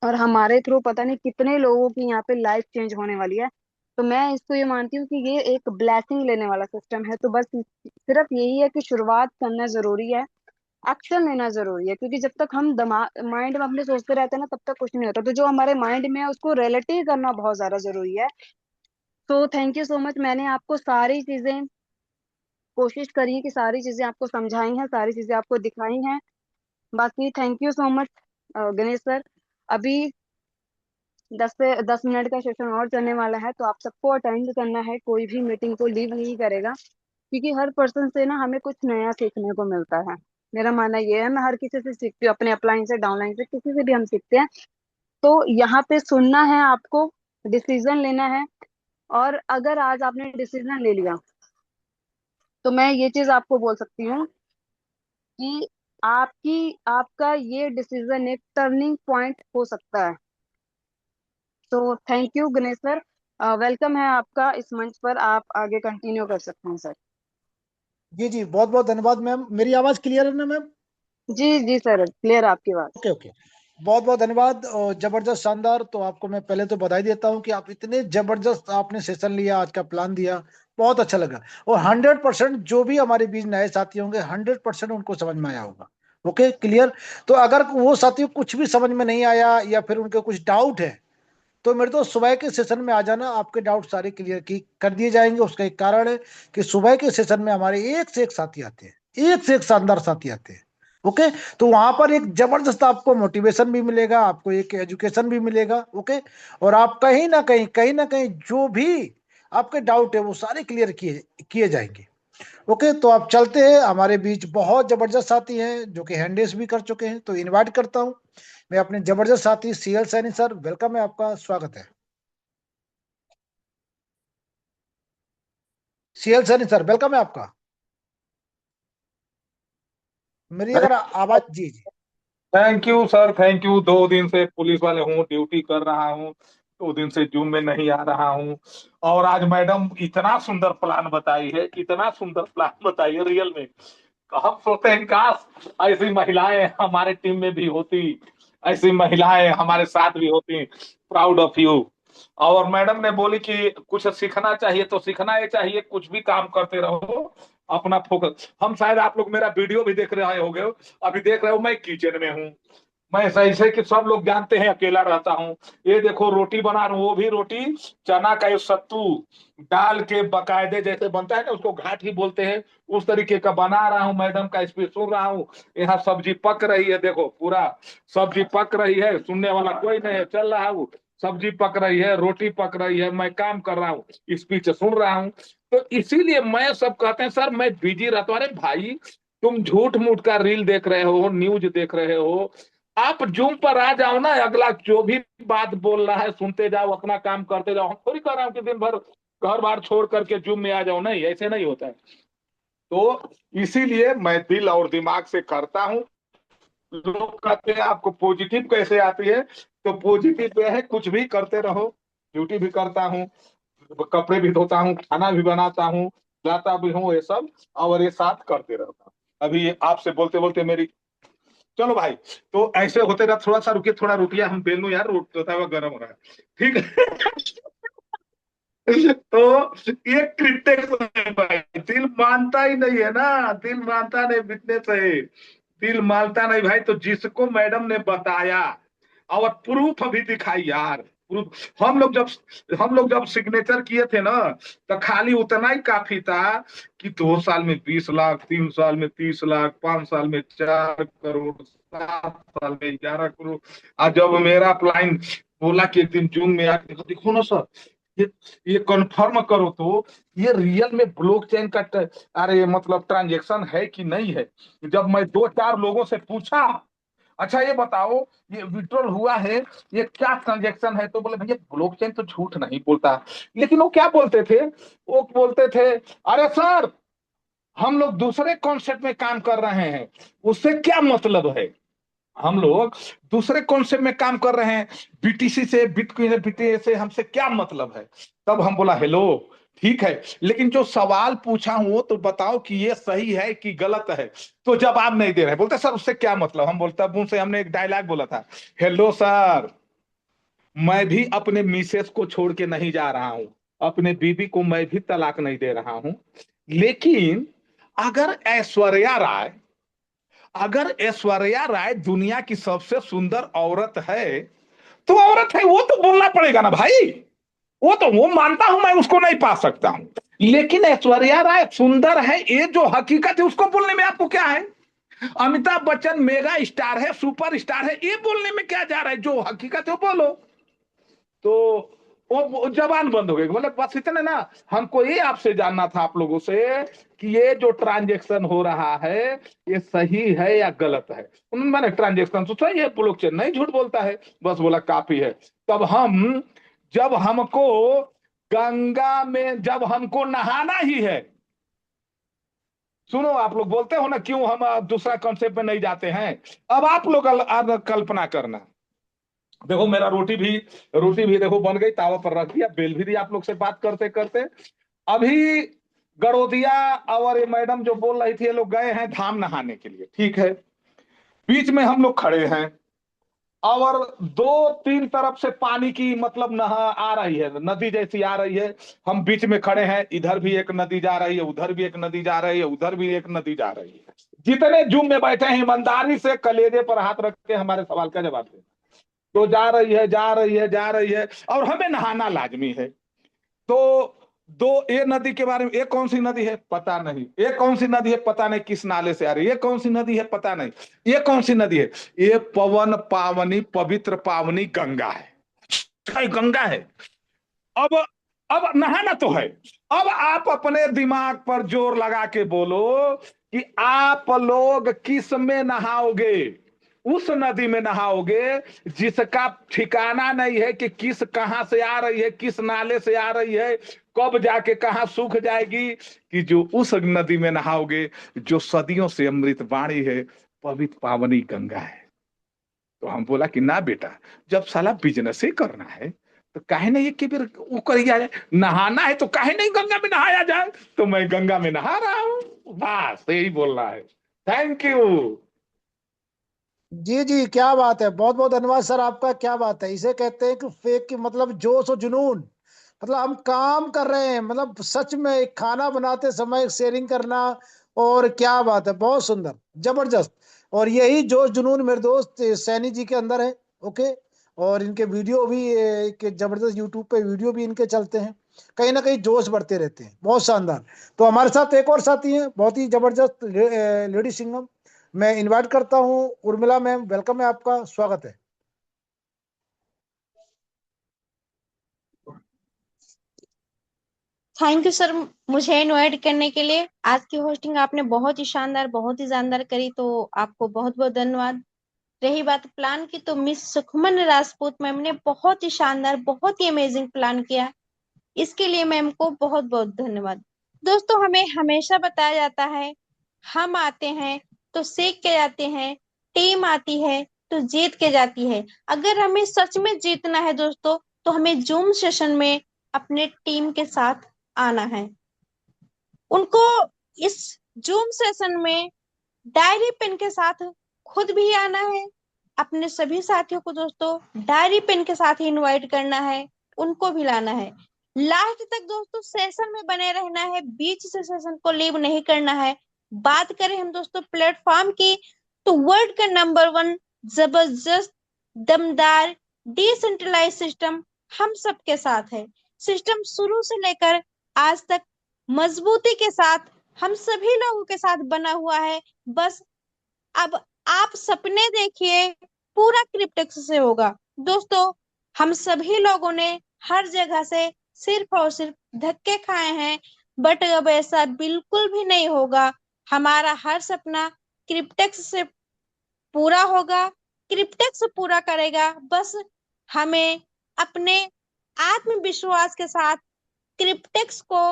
और हमारे थ्रू पता नहीं कितने लोगों की यहाँ पे लाइफ चेंज होने वाली है। तो मैं इसको ये मानती हूँ कि ये एक ब्लेसिंग लेने वाला सिस्टम है। तो बस सिर्फ यही है कि शुरुआत करना जरूरी है, एक्शन लेना जरूरी है, क्योंकि जब तक हम दिमाग माइंड में अपने सोचते रहते हैं ना, तब तक कुछ नहीं होता। तो जो हमारे माइंड में है उसको रियलिटी करना बहुत ज्यादा जरूरी है। तो थैंक यू सो मच, मैंने आपको सारी चीजें कोशिश करी है कि सारी चीजें आपको समझाई हैं, सारी चीजें आपको दिखाई हैं। बाकी thank you so much Ganesh sir. अभी 10 से 10 मिनट का सेशन और चलने वाला है, तो आप सबको अटेंड करना है, कोई भी मीटिंग को लीव नहीं करेगा, क्योंकि हर पर्सन से ना हमें कुछ नया सीखने को मिलता है। मेरा मानना ये है, मैं हर किसी से सीखती हूँ, अपने अपलाइन से डाउनलाइन से किसी से भी हम सीखते हैं। तो यहाँ पे सुनना है आपको, डिसीजन लेना है। और अगर आज आपने डिसीजन ले लिया, तो मैं ये चीज आपको बोल सकती हूँ कि आपका ये डिसीजन एक टर्निंग पॉइंट हो सकता है। तो thank you Ganesh sir, welcome है आपका इस मंच पर, आप आगे कंटिन्यू कर सकते हैं सर। जी जी, बहुत बहुत धन्यवाद मैम। मेरी आवाज क्लियर है ना मैम? जी जी सर, क्लियर आपकी बात। ओके ओके, बहुत बहुत धन्यवाद और जबरदस्त शानदार। तो आपको मैं पहले तो बधाई देता हूं कि आप इतने जबरदस्त आपने सेशन लिया, आज का प्लान दिया, बहुत अच्छा लगा। और 100% जो भी हमारे बीच नए साथी होंगे 100% उनको समझ में आया होगा। Okay clear. तो अगर वो साथी को कुछ भी समझ में नहीं आया या फिर उनके कुछ डाउट है, तो मेरे तो सुबह के सेशन में आ जाना, आपके डाउट सारे क्लियर की कर दिए जाएंगे। उसका एक कारण है कि सुबह के सेशन में हमारे एक से एक साथी आते हैं, एक से एक शानदार साथी आते हैं। ओके, तो वहां पर एक जबरदस्त आपको मोटिवेशन भी मिलेगा, आपको एक एजुकेशन भी मिलेगा। ओके, और आप कहीं ना कहीं जो भी आपके डाउट है वो सारे क्लियर किए किए जाएंगे। ओके, तो आप चलते हैं। हमारे बीच बहुत जबरदस्त साथी हैं जो कि हैंडेस भी कर चुके हैं, तो इनवाइट करता हूं मैं अपने जबरदस्त साथी सीएल सैनी सर। वेलकम है, आपका स्वागत है। सीएल सैनी सर, वेलकम है आपका। मेरी अगर आवाज, जी जी। Thank you sir, thank you. 2 दिन से पुलिस वाले हूँ, ड्यूटी कर रहा हूँ। 2 दिन से जूम में नहीं आ रहा हूँ। और आज मैडम इतना सुंदर प्लान बताई है, इतना सुंदर प्लान बताई है रियल में। हम सोचते हैं काश ऐसी महिलाएं हमारे टीम में भी होती, ऐसी महिलाएं हमारे साथ भी होती। Proud of you. और मैडम ने बोली कि कुछ सीखना चाहिए, तो सीखना ये चाहिए, कुछ भी काम करते रहो, अपना फोकस। हम शायद आप लोग मेरा वीडियो भी देख रहे होगे, अभी देख रहे हो मैं किचन में हूँ। मैं सही से कि सब लोग जानते हैं अकेला रहता हूँ। ये देखो रोटी बना रहा हूँ, वो भी रोटी चना का ये सत्तू डाल के बकायदे जैसे बनता है ना, उसको घाट ही बोलते हैं, उस तरीके का बना रहा हूँ। मैडम का स्पीच सुन रहा हूँ। यहाँ सब्जी पक रही है, देखो पूरा सब्जी पक रही है, सुनने वाला कोई नहीं है, चल रहा हूँ। सब्जी पक रही है, रोटी पक रही है, मैं काम कर रहा हूँ, स्पीच सुन रहा हूँ। तो इसीलिए मैं सब कहते हैं सर मैं बिजी रहता हूँ। अरे भाई, तुम झूठ मूठ का रील देख रहे हो, न्यूज देख रहे हो, आप जूम पर आ जाओ ना, अगला जो भी बात बोल रहा है सुनते जाओ, अपना काम करते जाओ। हम थोड़ी कर रहा हूँ कि दिन भर घर बार छोड़ करके जूम में आ जाओ, नहीं, ऐसे नहीं होता है। तो इसीलिए मैं दिल और दिमाग से करता हूँ। लोग कहते हैं आपको पॉजिटिव कैसे आती है, तो पॉजिटिव ये है कुछ भी करते रहो। ड्यूटी भी करता हूँ, कपड़े भी धोता हूँ, खाना भी बनाता हूँ, जाता भी हूँ, ये सब और ये साथ करते रहता हूँ। अभी ये आपसे बोलते बोलते मेरी, चलो भाई, तो ऐसे होते रहा। थोड़ा सा रुकिए, थोड़ा रुकिए, हम बेल लूं यार, रोट होता है गर्म हो रहा है। ठीक है। तो ये क्रिटिक्स है भाई, दिल मानता ही नहीं है ना, दिल मानता नहीं, बिजनेस है, दिल मानता नहीं भाई। तो जिसको मैडम ने बताया और प्रूफ भी दिखाई यार, प्रूफ। हम लोग जब सिग्नेचर किए थे ना, तो खाली उतना ही काफी था कि 2 साल में 20 लाख, 3 साल में 30 लाख, 5 साल में 4 करोड़, 7 साल में 11 करोड़। और जब मेरा क्लाइंट बोला कि एक दिन जूम में आके देखो, देखो ना सर, ये ये कंफर्म करो तो ये रियल में ब्लॉकचेन का अरे मतलब ट्रांजेक्शन है कि नहीं है। जब मैं 2-4 लोगों से पूछा, अच्छा ये बताओ, ये विड्रॉल हुआ है, ये क्या ट्रांजेक्शन है, तो बोले भैया ब्लॉकचेन तो झूठ नहीं बोलता। लेकिन वो क्या बोलते थे, वो बोलते थे अरे सर, हम लोग दूसरे कॉन्सेप्ट में काम कर रहे हैं, उससे क्या मतलब है। हम लोग दूसरे कॉन्सेप्ट में काम कर रहे हैं, बीटीसी से, बिटकॉइन बीटीसी से हमसे क्या मतलब है। तब हम बोला हेलो, ठीक है, लेकिन जो सवाल पूछा हूं वो तो बताओ कि ये सही है कि गलत है। तो जवाब नहीं दे रहे, बोलते सर उससे क्या मतलब। हम बोलते अब उनसे हमने एक डायलॉग बोला था, हेलो सर, मैं भी अपने मिसेस को छोड़ के नहीं जा रहा हूं, अपने बीबी को मैं भी तलाक नहीं दे रहा हूं। लेकिन अगर ऐश्वर्या राय, अगर ऐश्वर्या राय दुनिया की सबसे सुंदर औरत है, तो औरत है, वो तो बोलना पड़ेगा ना भाई। वो तो वो मानता हूं, मैं उसको नहीं पा सकता हूं, लेकिन ऐश्वर्या राय सुंदर है, ये जो हकीकत है उसको बोलने में आपको क्या है। अमिताभ बच्चन मेगा स्टार है, सुपर स्टार है, ये बोलने में क्या जा रहा है, जो हकीकत है वो बोलो। तो वो जबान बंद हो गई, बोले बस इतने ना, हमको ये आपसे जानना था आप लोगों से कि ये जो ट्रांजेक्शन हो रहा है ये सही है या गलत है। उन्होंने मैंने ट्रांजेक्शन तो सही है, ब्लॉकचेन नहीं झूठ बोलता है, बस बोला काफी है। तब हम, जब हमको गंगा में जब हमको नहाना ही है, सुनो आप लोग बोलते हो ना क्यों हम दूसरा कॉन्सेप्ट में नहीं जाते हैं, अब आप लोग कल्पना करना, देखो मेरा रोटी भी देखो बन गई, तावा पर रख दिया, बेल भी दी आप लोग से बात करते करते। अभी गड़ोदिया और ये मैडम जो बोल रही थी, ये लोग गए हैं धाम नहाने के लिए, ठीक है। बीच में हम लोग खड़े हैं और दो तीन तरफ से पानी की मतलब नहा आ रही है, नदी जैसी आ रही है। हम बीच में खड़े हैं, इधर भी एक नदी जा रही है, उधर भी एक नदी जा रही है, उधर भी एक नदी जा रही है। जितने जूम में बैठे हैं ईमानदारी से कलेजे पर हाथ रख के हमारे सवाल का जवाब दें। तो जा रही है, जा रही है, जा रही है, और हमें नहाना लाजमी है। तो दो, ये नदी के बारे में, ये कौन सी नदी है पता नहीं, ये कौन सी नदी है पता नहीं, किस नाले से आ रही है, ये कौन सी नदी है पता नहीं, ये कौन सी नदी है, ये पवन पावनी पवित्र पावनी गंगा है। गंगा है। अब अब नहाना तो है। अब आप अपने दिमाग पर जोर लगा के बोलो कि आप लोग किस में नहाओगे। उस नदी में नहाओगे जिसका ठिकाना नहीं है कि किस कहां से आ रही है, किस नाले से आ रही है, कब जाके कहां सूख जाएगी, कि जो उस नदी में नहाओगे जो सदियों से अमृत वाणी है, पवित्र पावनी गंगा है। तो हम बोला कि ना बेटा, जब साला बिजनेस ही करना है तो काहे नहीं कि फिर वो करिया जाए, नहाना है तो काहे नहीं गंगा में नहाया जाए। तो मैं गंगा में नहा रहा हूँ, बस यही बोलना है। Thank you. जी जी, क्या बात है, बहुत बहुत धन्यवाद सर आपका। क्या बात है, इसे कहते हैं कि फेक की मतलब जोश और जुनून। मतलब हम काम कर रहे हैं, मतलब सच में एक खाना बनाते समय शेयरिंग करना। और क्या बात है, बहुत सुंदर, जबरदस्त। और यही जोश जुनून मेरे दोस्त सैनी जी के अंदर है। ओके। और इनके वीडियो भी एक जबरदस्त यूट्यूब पे वीडियो भी इनके चलते हैं। कहीं ना कहीं जोश बढ़ते रहते हैं, बहुत शानदार। तो हमारे साथ एक और साथी हैं, बहुत ही जबरदस्त लेडी सिंगम। मैं इनवाइट करता हूँ उर्मिला मैम, वेलकम है, आपका स्वागत है। थैंक यू सर, मुझे इनवाइट करने के लिए। आज की होस्टिंग आपने बहुत ही शानदार, बहुत ही जानदार करी, तो आपको बहुत बहुत धन्यवाद। रही बात प्लान की, तो मिस सुखमन राजपूत मैम ने बहुत ही शानदार, बहुत ही अमेजिंग प्लान किया। इसके लिए मैम को बहुत बहुत धन्यवाद। दोस्तों, हमें हमेशा बताया जाता है, हम आते हैं तो सीख के जाते हैं, टीम आती है तो जीत के जाती है। अगर हमें सच में जीतना है दोस्तों, तो हमें जूम सेशन में अपने टीम के साथ आना है। उनको इस जूम सेशन में डायरी पेन के साथ खुद भी आना है। अपने सभी साथियों को दोस्तों डायरी पेन के साथ ही इनवाइट करना है, उनको भी लाना है। लास्ट तक दोस्तों सेशन में बने रहना है, बीच से सेशन को लीव नहीं करना है। बात करें हम दोस्तों प्लेटफॉर्म की, तो वर्ल्ड का नंबर वन जबरदस्त, दमदार, डिसेंट्रलाइज सिस्टम हम सबके साथ है। सिस्टम शुरू से लेकर आज तक मजबूती के साथ हम सभी लोगों के साथ बना हुआ है। बस अब आप सपने देखिए, पूरा क्रिप्टेक्स से होगा। दोस्तों, हम सभी लोगों ने हर जगह से सिर्फ और सिर्फ धक्के खाए हैं, बट अब ऐसा बिल्कुल भी नहीं होगा। हमारा हर सपना क्रिप्टेक्स से पूरा होगा, क्रिप्टेक्स पूरा करेगा। बस हमें अपने आत्मविश्वास के साथ क्रिप्टेक्स को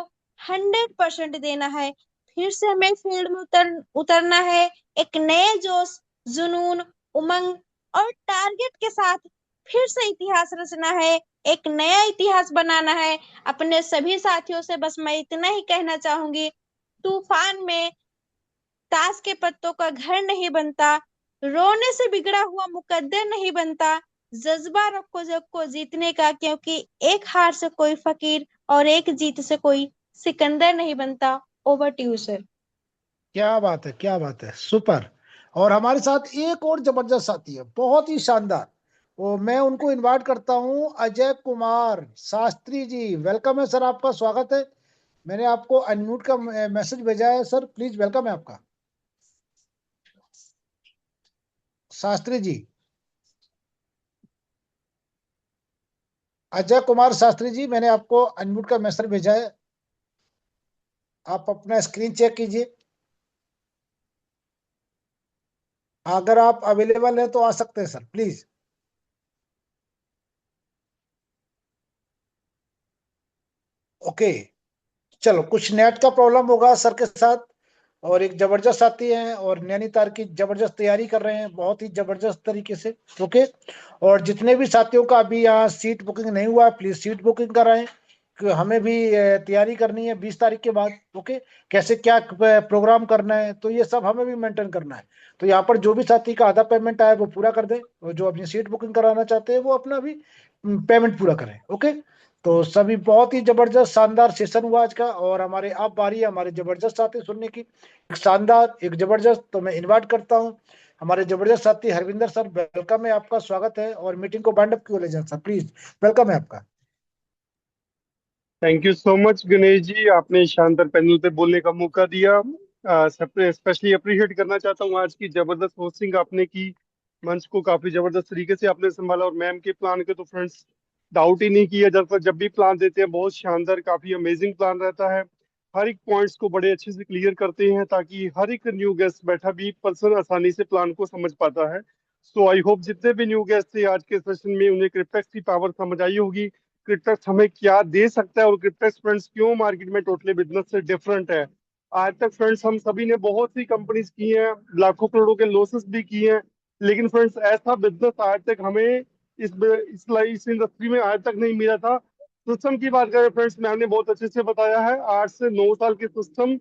100% देना है। फिर से हमें फील्ड में उतरना है, एक नए जोश, जुनून, उमंग और टारगेट के साथ फिर से इतिहास रचना है, एक नया इतिहास बनाना है। अपने सभी साथियों से बस मैं इतना ही कहना चाहूंगी, तूफान में ताश के पत्तों का घर नहीं बनता, रोने से बिगड़ा हुआ मुकद्दर नहीं बनता। जज्बा रखो जग को जीतने का, क्योंकि एक हार से कोई फकीर और एक जीत से कोई सिकंदर नहीं बनता। Over to you sir. क्या बात है, क्या बात है, सुपर। और हमारे साथ एक और जबरदस्त साथी है, बहुत ही शानदार। वो मैं उनको इनवाइट करता हूँ, अजय कुमार शास्त्री जी, वेलकम है सर, आपका स्वागत है। मैंने आपको अनम्यूट का मैसेज भेजा है सर, प्लीज वेलकम है आपका, शास्त्री जी। अजय कुमार शास्त्री जी, मैंने आपको अनम्यूट का मैसेज भेजा है, आप अपना स्क्रीन चेक कीजिए। अगर आप अवेलेबल है तो आ सकते हैं सर, प्लीज। ओके। चलो, कुछ नेट का प्रॉब्लम होगा सर के साथ, और एक जबरदस्त साथी हैं और नैनीताल की जबरदस्त तैयारी कर रहे हैं, बहुत ही जबरदस्त तरीके से। ओके, और जितने भी साथियों का अभी यहाँ सीट बुकिंग नहीं हुआ, प्लीज सीट बुकिंग कराएं, कि हमें भी तैयारी करनी है 20 तारीख के बाद। ओके, कैसे क्या प्रोग्राम करना है, तो ये सब हमें भी मेंटेन करना है। तो यहाँ पर जो भी साथी का आधा पेमेंट आया वो पूरा कर दे, और जो अपनी सीट बुकिंग कराना चाहते हैं वो अपना भी पेमेंट पूरा करें। ओके, तो सभी बहुत ही जबरदस्त शानदार सेशन हुआ आज का, और हमारे अब बारी है हमारे जबरदस्त साथी सुनने की, एक शानदार एक जबरदस्त। तो मैं इनवाइट करता हूँ हमारे जबरदस्त साथी हरविंदर सर, वेलकम है, आपका स्वागत है, और मीटिंग को बाइंड अप क्यों ले जाए सर, प्लीज वेलकम है आपका। Thank you so much Ganesh ji, आपने शानदार पैनल पे बोलने का मौका दिया। स्पेशली अप्रिशिएट करना चाहता हूँ आज की जबरदस्त होस्टिंग आपने की। मंच को काफी जबरदस्त तरीके से आपने संभाला, और मैम के प्लान के तो फ्रेंड्स डाउट ही नहीं किया जाता। जब भी प्लान देते हैं बहुत शानदार काफी अमेजिंग प्लान रहता है। हर एक पॉइंट्स को बड़े अच्छे से क्लियर करते हैं ताकि हर एक न्यू गेस्ट बैठा भी पर्सन आसानी से प्लान को समझ पाता है। सो आई होप जितने भी न्यू गेस्ट थे आज के सेशन में उन्हें क्रिप्टेक्स की पावर समझ आई होगी, क्रिप्टेक्स हमें क्या दे सकता है और क्रिप्टेक्स फ्रेंड्स क्यों मार्केट में टोटली बिजनेस से डिफरेंट है। आज तक फ्रेंड्स हम सभी ने बहुत सी कंपनीज की हैं, लाखों करोड़ों के लॉसेस भी किए हैं, लेकिन फ्रेंड्स ऐसा बिजनेस आज तक हमें इस इंडस्ट्री में आज तक नहीं मिला था। सिस्टम की बात करें फ्रेंड्स, मैंने बहुत अच्छे से बताया है, 8 से 9 साल के सिस्टम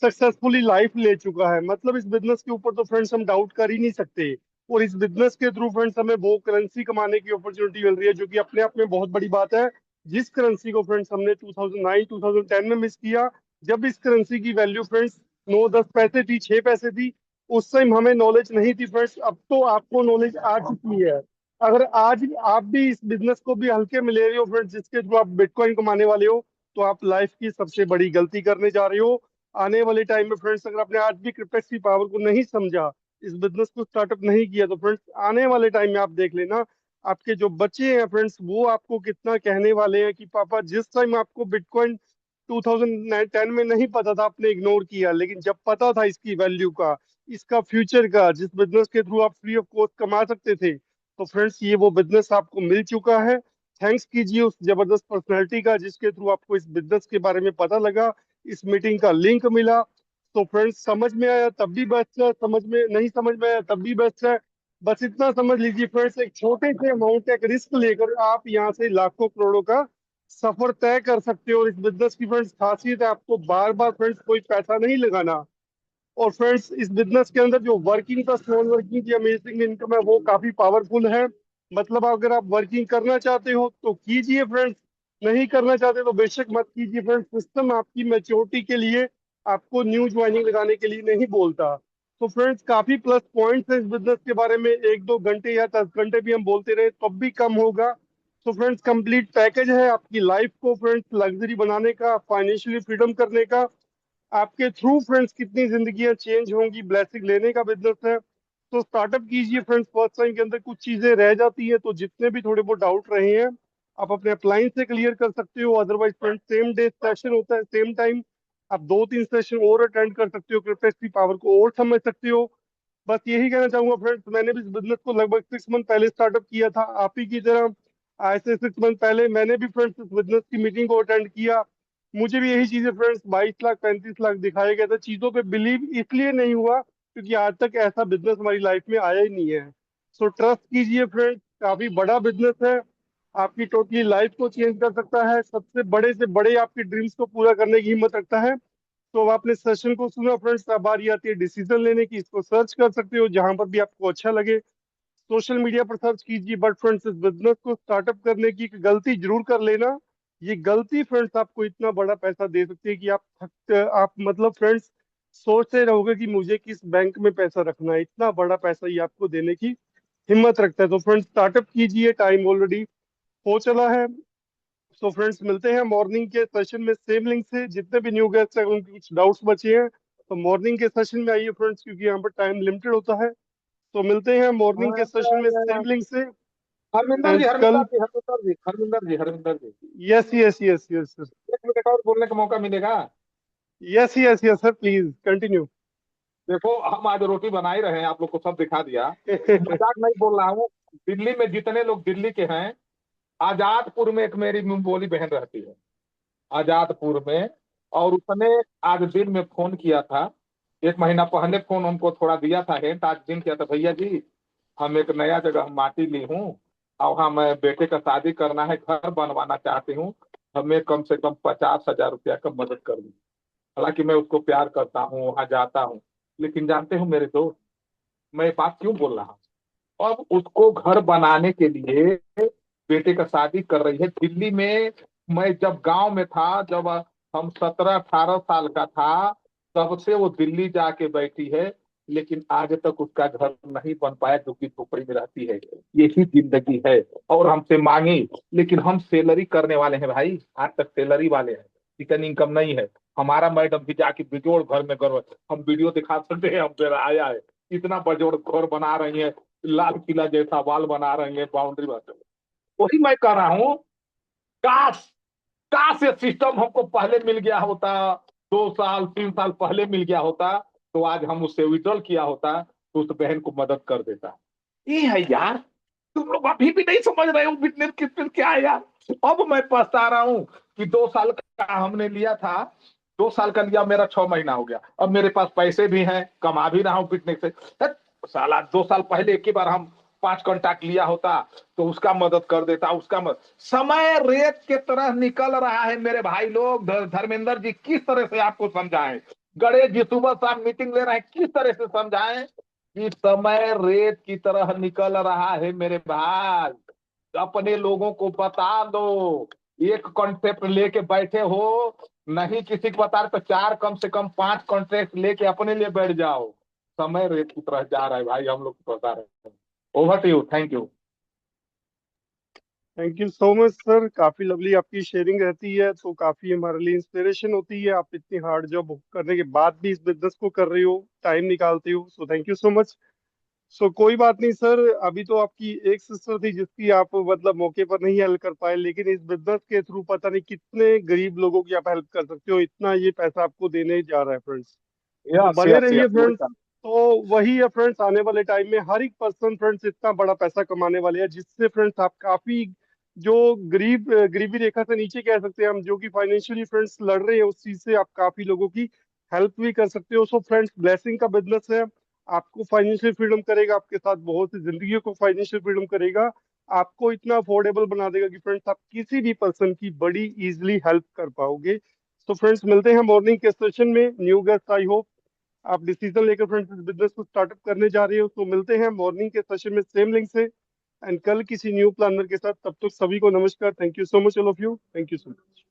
सक्सेसफुली लाइफ ले चुका है। मतलब इस बिजनेस के ऊपर तो फ्रेंड्स हम डाउट कर ही नहीं सकते। और इस बिजनेस के थ्रू फ्रेंड्स हमें वो करेंसी कमाने की अपॉर्चुनिटी मिल रही है जो कि अपने आप में बहुत बड़ी बात है। जिस करेंसी को फ्रेंड्स हमने 2009 2010 में मिस किया, जब इस करेंसी की वैल्यू फ्रेंड्स 9-10 पैसे थी, 6 पैसे थी, उस टाइम हमें नॉलेज नहीं थी फ्रेंड्स। अब तो आपको नॉलेज आ चुकी है। अगर आज आप भी इस बिजनेस को भी हल्के में ले रहे हो फ्रेंड्स, जिसके थ्रू आप बिटकॉइन कमाने वाले हो, तो आप लाइफ की सबसे बड़ी गलती करने जा रहे हो। आने वाले टाइम में फ्रेंड्स अगर आपने आज भी क्रिप्टेक्स की पावर को नहीं समझा, इस बिजनेस को स्टार्टअप नहीं किया, तो फ्रेंड्स आने वाले टाइम में आप देख लेना, आपके जो बच्चे हैं फ्रेंड्स वो आपको कितना कहने वाले हैं कि पापा जिस टाइम आपको बिटकॉइन 2010 में नहीं पता था आपने इग्नोर किया, लेकिन जब पता था इसकी वैल्यू का, इसका फ्यूचर का, जिस बिजनेस के थ्रू आप फ्री ऑफ कॉस्ट कमा सकते थे, तो फ्रेंड्स ये वो बिजनेस आपको मिल चुका है। थैंक्स कीजिए उस जबरदस्त पर्सनैलिटी का जिसके थ्रू आपको इस बिजनेस के बारे में पता लगा, इस मीटिंग का लिंक मिला। तो फ्रेंड्स समझ में आया तब भी बेस्ट है, समझ में नहीं समझ में आया तब भी बेस्ट है। बस इतना समझ लीजिए फ्रेंड्स, एक छोटे से अमाउंट का एक रिस्क लेकर आप यहाँ से लाखों करोड़ों का सफर तय कर सकते हो। और इस बिजनेस की फ्रेंड्स खासियत है, आपको बार बार फ्रेंड्स कोई पैसा नहीं लगाना। और फ्रेंड्स इस बिजनेस के अंदर जो वर्किंग प्लस नॉन वर्किंग की अमेजिंग इनकम है वो काफी पावरफुल है। मतलब अगर आप वर्किंग करना चाहते हो तो कीजिए फ्रेंड्स, नहीं करना चाहते तो बेशक मत कीजिए फ्रेंड्स। सिस्टम आपकी मैच्योरिटी के लिए, आपको न्यू ज्वाइनिंग लगाने के लिए नहीं बोलता। तो फ्रेंड्स काफी प्लस पॉइंट्स है इस बिजनेस के बारे में, 1-2 घंटे या 10 घंटे भी हम बोलते रहे तब भी कम होगा। तो फ्रेंड्स कंप्लीट पैकेज है आपकी लाइफ को फ्रेंड्स लग्जरी बनाने का, फाइनेंशियली फ्रीडम करने का। आपके थ्रू फ्रेंड्स कितनी जिंदगियां चेंज होंगी, ब्लेसिंग लेने का बिजनेस है। तो स्टार्टअप कीजिए फ्रेंड्स। फर्स्ट टाइम के अंदर कुछ चीजें रह जाती है, तो जितने भी थोड़े बहुत डाउट रहे हैं आप अपने अप्लायंस से क्लियर कर सकते हो। Otherwise friends same day session होता है, सेम टाइम आप 2-3 सेशन और अटेंड कर सकते हो, क्रिप्टेक्स की पावर को और समझ सकते हो। बस यही कहना चाहूंगा फ्रेंड्स, मैंने भी इस बिजनेस को लगभग 6 मंथ पहले स्टार्टअप किया था, आप ही की तरह। आज से 6 मंथ पहले मैंने भी फ्रेंड्स इस बिजनेस की मीटिंग को अटेंड किया। मुझे भी यही चीजें फ्रेंड्स 22 लाख 35 लाख दिखाया गया था। चीजों पे बिलीव इसलिए नहीं हुआ क्योंकि आज तक ऐसा बिजनेस हमारी लाइफ में आया ही नहीं है। सो ट्रस्ट कीजिए फ्रेंड्स, काफी बड़ा बिजनेस है, आपकी टोटली लाइफ को चेंज कर सकता है, सबसे बड़े से बड़े आपके ड्रीम्स को पूरा करने की हिम्मत रखता है। तो अब आपने सेशन को सुना फ्रेंड्स, अब बारी आती है डिसीजन लेने की। इसको सर्च कर सकते हो जहां पर भी आपको अच्छा लगे, सोशल मीडिया पर सर्च कीजिए। बट फ्रेंड्स इस बिजनेस को स्टार्टअप करने की एक गलती जरूर कर लेना। ये गलती फ्रेंड्स आपको इतना बड़ा पैसा दे सकती है कि आप मतलब फ्रेंड्स सोचते रहोगे कि मुझे किस बैंक में पैसा रखना है, इतना बड़ा पैसा ये आपको देने की हिम्मत रखता है। तो फ्रेंड्स स्टार्टअप कीजिए, टाइम ऑलरेडी हो चला है। सो फ्रेंड्स मिलते हैं मॉर्निंग के सेशन में सेम लिंक से। जितने भी न्यू गेस्ट हैं उनके कुछ डाउट्स बचे हैं तो मॉर्निंग के सेशन में आइए फ्रेंड्स, क्योंकि यहाँ पर टाइम लिमिटेड होता है। तो मिलते हैं मॉर्निंग के सेशन में सेम लिंक से। हरमिंदर जी, एंड कल, Harminder ji, Harminder ji, Harminder ji, Harminder ji, yes yes yes yes sir, 1 minute और बोलने का मौका मिलेगा? Yes yes yes sir, please continue. देखो, हम आज रोटी बना ही रहे हैं, आप लोग को सब दिखा दिया। मजाक नहीं बोल रहा हूँ। दिल्ली में जितने लोग दिल्ली के हैं, आजादपुर में एक मेरी बोली बहन रहती है, आजादपुर में। और उसने आज दिन में फोन किया था एक महीना पहले फोन हमको थोड़ा दिया था हिंट, आज दिन किया था भैया जी हम एक नया जगह माटी ली हूँ और हाँ मैं बेटे का शादी करना है, घर बनवाना चाहती हूँ, हमें कम से कम 50,000 रुपया का मदद कर दी। हालांकि मैं उसको प्यार करता हूँ, वहां जाता हूँ, लेकिन जानते हो मेरे दोस्त मैं ये बात क्यों बोल रहा हूँ। अब उसको घर बनाने के लिए बेटे का शादी कर रही है दिल्ली में। मैं जब गांव में था, जब हम 17-18 साल का था, तब से वो दिल्ली जाके बैठी है, लेकिन आज तक उसका घर नहीं बन पाया, जो कि झोपड़ी में रहती है। यही जिंदगी है। और हमसे मांगी, लेकिन हम सेलरी करने वाले हैं भाई, आज तक सेलरी वाले हैं, चिकन इनकम नहीं है हमारा। मैडम भी जाके बिजोड़ घर में गर्व, हम वीडियो दिखा सकते हैं, हम मेरा आया है, इतना बजोड़ घर बना रही है, लाल किला जैसा वाल बना रहे हैं, बाउंड्री बना। वही मैं कह रहा हूँ, काश काश ये सिस्टम हमको पहले मिल गया होता, 2 साल 3 साल पहले मिल गया होता, तो आज हम उससे विड्रॉल किया होता, तो उस बहन को मदद कर देता। ये है यार, तुम लोग अभी भी नहीं समझ रहे हो बिजनेस किस क्या है यार। अब मैं पछता रहा हूँ कि 2 साल का हमने लिया था, 2 साल का लिया, मेरा 6 महीना हो गया, अब मेरे पास पैसे भी हैं, कमा भी रहा हूँ बिजनेस से। हट, साला 2 साल पहले एक ही बार हम 5 कॉन्ट्रैक्ट लिया होता तो उसका मदद कर देता, उसका मदद। समय रेत के तरह निकल रहा है मेरे भाई लोग। धर्मेंद्र जी किस तरह से आपको समझाएं, गणेश जी सुबह शाम मीटिंग ले रहे हैं, किस तरह से समझाएं कि समय रेत की तरह निकल रहा है मेरे भाई। अपने लोगों को बता दो, एक कॉन्ट्रैक्ट लेके बैठे हो, नहीं किसी को बता रहे तो चार कम से कम 5 कॉन्ट्रैक्ट लेके अपने लिए बैठ जाओ। समय रेत की तरह जा रहा है भाई, हम लोग को बता रहे हैं। Over to you, thank you. Thank you so much sir, काफी लवली आपकी शेयरिंग रहती है, तो काफी हमारे लिए इंस्पिरेशन होती है। आप इतनी हार्ड जॉब करने के बाद भी इस बिजनेस को कर रही हो, टाइम निकालती हो, so thank you so much. So कोई बात नहीं सर, अभी तो आपकी एक सिस्टर थी जिसकी आप मतलब मौके पर नहीं हेल्प कर पाए, लेकिन इस बिजनेस के थ्रू पता नहीं कितने गरीब लोगों की आप हेल्प कर सकते हो, इतना ये पैसा आपको देने जा रहा है फ्रेंड्स। तो यस बने यस रहिए यस, फ्रेंड्स। तो वही है फ्रेंड्स, आने वाले टाइम में हर एक पर्सन फ्रेंड्स इतना बड़ा पैसा कमाने वाले हैं, जिससे फ्रेंड्स आप काफी जो गरीबी रेखा से नीचे कह सकते हैं हम, जो कि फाइनेंशियली फ्रेंड्स लड़ रहे हैं, उस चीज से आप काफी लोगों की हेल्प भी कर सकते हो। सो फ्रेंड्स, ब्लेसिंग का बिजनेस है, आपको फाइनेंशियल फ्रीडम करेगा, आपके साथ बहुत सी जिंदगी को फाइनेंशियल फ्रीडम करेगा, आपको इतना अफोर्डेबल बना देगा कि फ्रेंड्स आप किसी भी पर्सन की बड़ी इजीली हेल्प कर पाओगे। तो फ्रेंड्स, मिलते हैं मॉर्निंग के सेशन में। न्यू गेस्ट, आई होप आप डिसीजन लेकर फ्रेंड्स इस बिजनेस को स्टार्टअप करने जा रहे हो। तो मिलते हैं मॉर्निंग के सेशन में सेम लिंक से, एंड कल किसी न्यू प्लानर के साथ। तब तक सभी को नमस्कार। Thank you so much all of you, thank you so much.